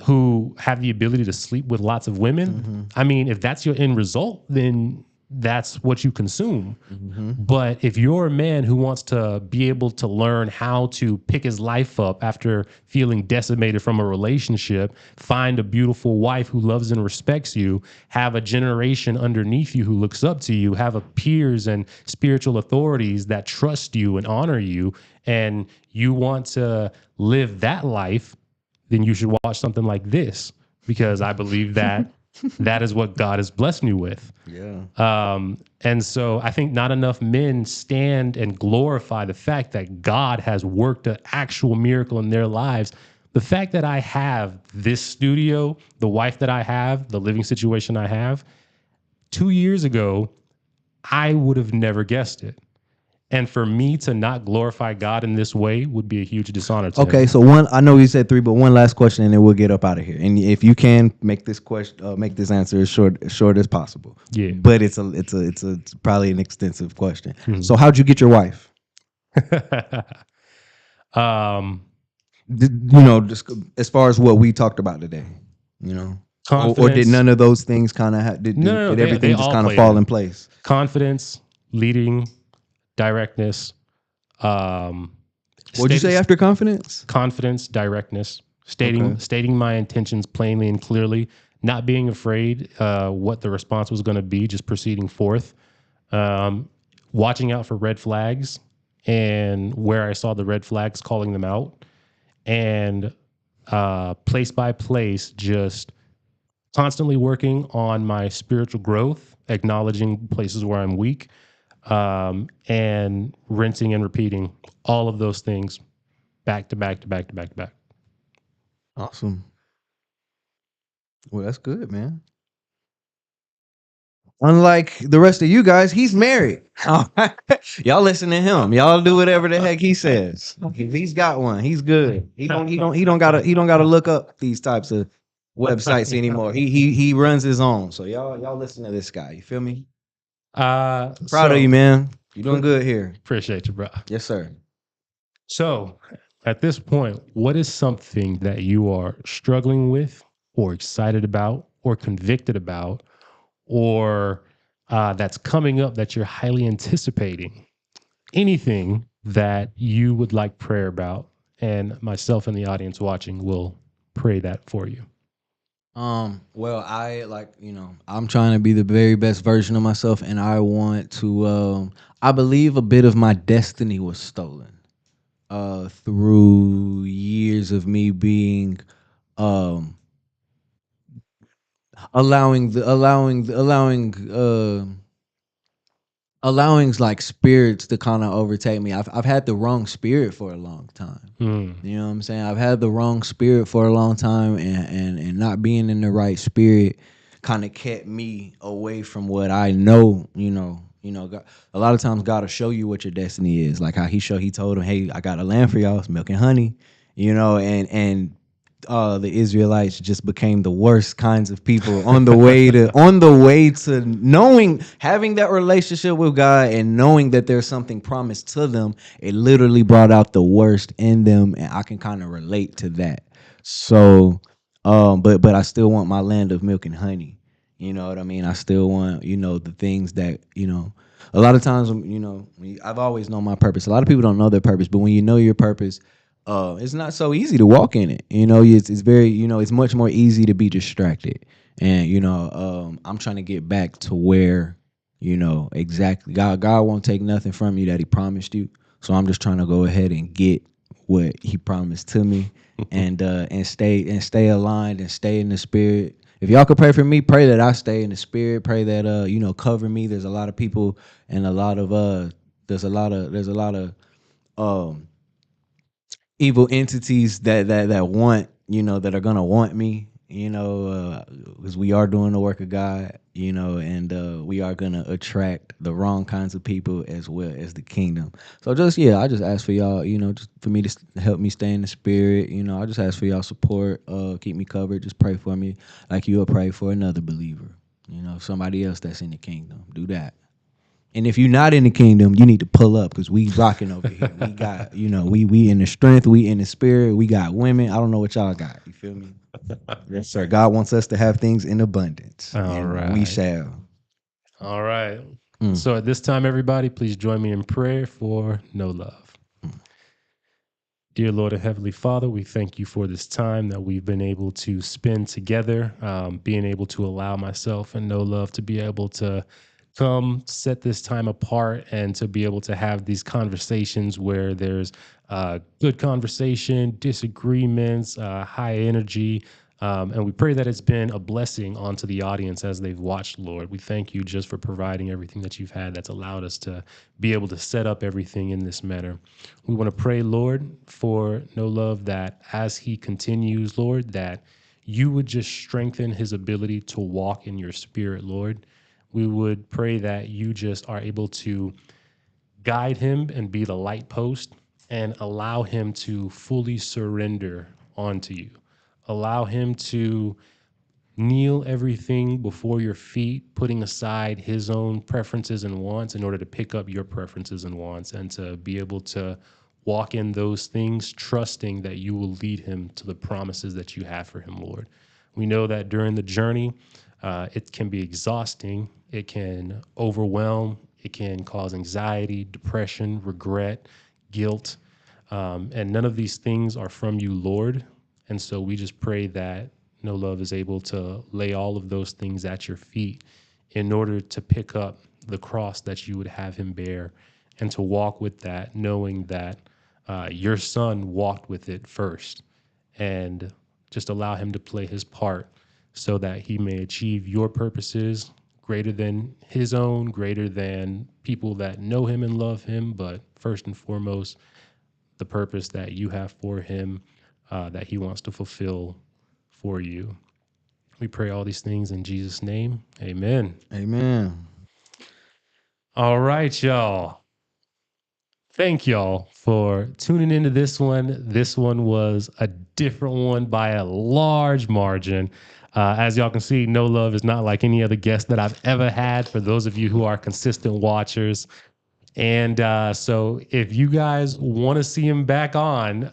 who have the ability to sleep with lots of women, I mean, if that's your end result, then that's what you consume. Mm-hmm. But if you're a man who wants to be able to learn how to pick his life up after feeling decimated from a relationship, find a beautiful wife who loves and respects you, have a generation underneath you who looks up to you, have a peers and spiritual authorities that trust you and honor you, and you want to live that life, then you should watch something like this, because I believe that that is what God has blessed me with. Yeah. And so I think not enough men stand and glorify the fact that God has worked an actual miracle in their lives. The fact that I have this studio, the wife that I have, the living situation I have, 2 years ago, I would have never guessed it. And for me to not glorify God in this way would be a huge dishonor to Okay, him. so one, I know you said three, but one last question, and then we'll get up out of here. And if you can make this question, make this answer as short as possible. Yeah. But it's probably an extensive question. Mhm. So how'd you get your wife? um, Just as far as what we talked about today, or did confidence. none of those things kind of No, did they everything just all kind of played fall in. in place? Confidence, leading, directness, um, What'd you say after confidence? confidence, directness, Okay. stating my intentions plainly and clearly, not being afraid what the response was going to be, just proceeding forth, um, watching out for red flags, and where I saw the red flags, calling them out, and place by place, just constantly working on my spiritual growth, acknowledging places where I'm weak, and rinsing and repeating all of those things back to back to back to back to back. Awesome. Well, that's good, man. Unlike the rest of you guys, he's married. Y'all listen to him. Y'all do whatever the heck he says. If he's got one, he's good. He don't gotta look up these types of websites anymore. He runs his own. So y'all listen to this guy. You feel me? Proud of you, man. You're doing good here. Appreciate you, bro. Yes, sir. So, at this point, what is something that you are struggling with, or excited about, or convicted about, or that's coming up that you're highly anticipating? Anything that you would like prayer about, and myself and the audience watching will pray that for you. Well, I'm trying to be the very best version of myself, and I want to I believe a bit of my destiny was stolen. Through years of me being um allowing like spirits to kind of overtake me. I've had the wrong spirit for a long time. Mm. You know what I'm saying? I've had the wrong spirit for a long time, and not being in the right spirit kind of kept me away from what I know. God, a lot of times God will show you what your destiny is, like how he told him, "Hey, I got a land for y'all, it's milk and honey," and the Israelites just became the worst kinds of people on the way to knowing, having that relationship with God and knowing that there's something promised to them. It literally brought out the worst in them, and I can kind of relate to that. So, but I still want my land of milk and honey. You know what I mean? I still want the things that. A lot of times, I've always known my purpose. A lot of people don't know their purpose, but when you know your purpose, it's not so easy to walk in it. It's very, it's much more easy to be distracted. And I'm trying to get back to where, exactly, God won't take nothing from you that He promised you. So I'm just trying to go ahead and get what He promised to me, and stay aligned and stay in the spirit. If y'all could pray for me, pray that I stay in the spirit. Pray that cover me. There's a lot of people and a lot of there's a lot of um evil entities that want, that are gonna want me, because we are doing the work of God, and we are gonna attract the wrong kinds of people as well as the kingdom. So I just ask for y'all, just for me to help me stay in the spirit. I just ask for y'all support, keep me covered, just pray for me like you'll pray for another believer, somebody else that's in the kingdom. Do that. And if you're not in the kingdom, you need to pull up, because we rocking over here. We got, we in the strength, we in the spirit, we got women. I don't know what y'all got. You feel me? Yes, sir. God wants us to have things in abundance. All and right. we shall. All right. Mm. So at this time, everybody, please join me in prayer for no love. Dear Lord and Heavenly Father, we thank you for this time that we've been able to spend together, being able to allow myself and no love to be able to come set this time apart and to be able to have these conversations where there's good conversation, disagreements, high energy. And we pray that it's been a blessing onto the audience as they've watched, Lord. We thank you just for providing everything that you've had that's allowed us to be able to set up everything in this manner. We want to pray, Lord, for no love that as he continues, Lord, that you would just strengthen his ability to walk in your spirit, Lord. We would pray that you just are able to guide him and be the light post and allow him to fully surrender onto you. Allow him to kneel everything before your feet, putting aside his own preferences and wants in order to pick up your preferences and wants and to be able to walk in those things, trusting that you will lead him to the promises that you have for him, Lord. We know that during the journey, it can be exhausting, it can overwhelm, it can cause anxiety, depression, regret, guilt. And none of these things are from you, Lord. And so we just pray that no love is able to lay all of those things at your feet in order to pick up the cross that you would have him bear and to walk with that, knowing that your son walked with it first, and just allow him to play his part so that he may achieve your purposes greater than his own, greater than people that know him and love him, but first and foremost, the purpose that you have for him, that he wants to fulfill for you. We pray all these things in Jesus' name. Amen. Amen. All right, y'all. Thank y'all for tuning into this one. This one was a different one by a large margin. As y'all can see, No Love is not like any other guest that I've ever had. For those of you who are consistent watchers, and so if you guys want to see him back on,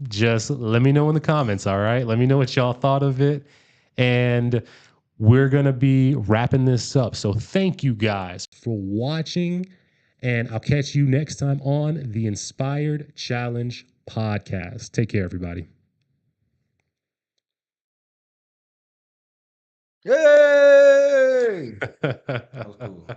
just let me know in the comments. All right. Let me know what y'all thought of it. And we're going to be wrapping this up. So thank you guys for watching. And I'll catch you next time on the Inspired Challenge podcast. Take care, everybody. Yay! That was cool.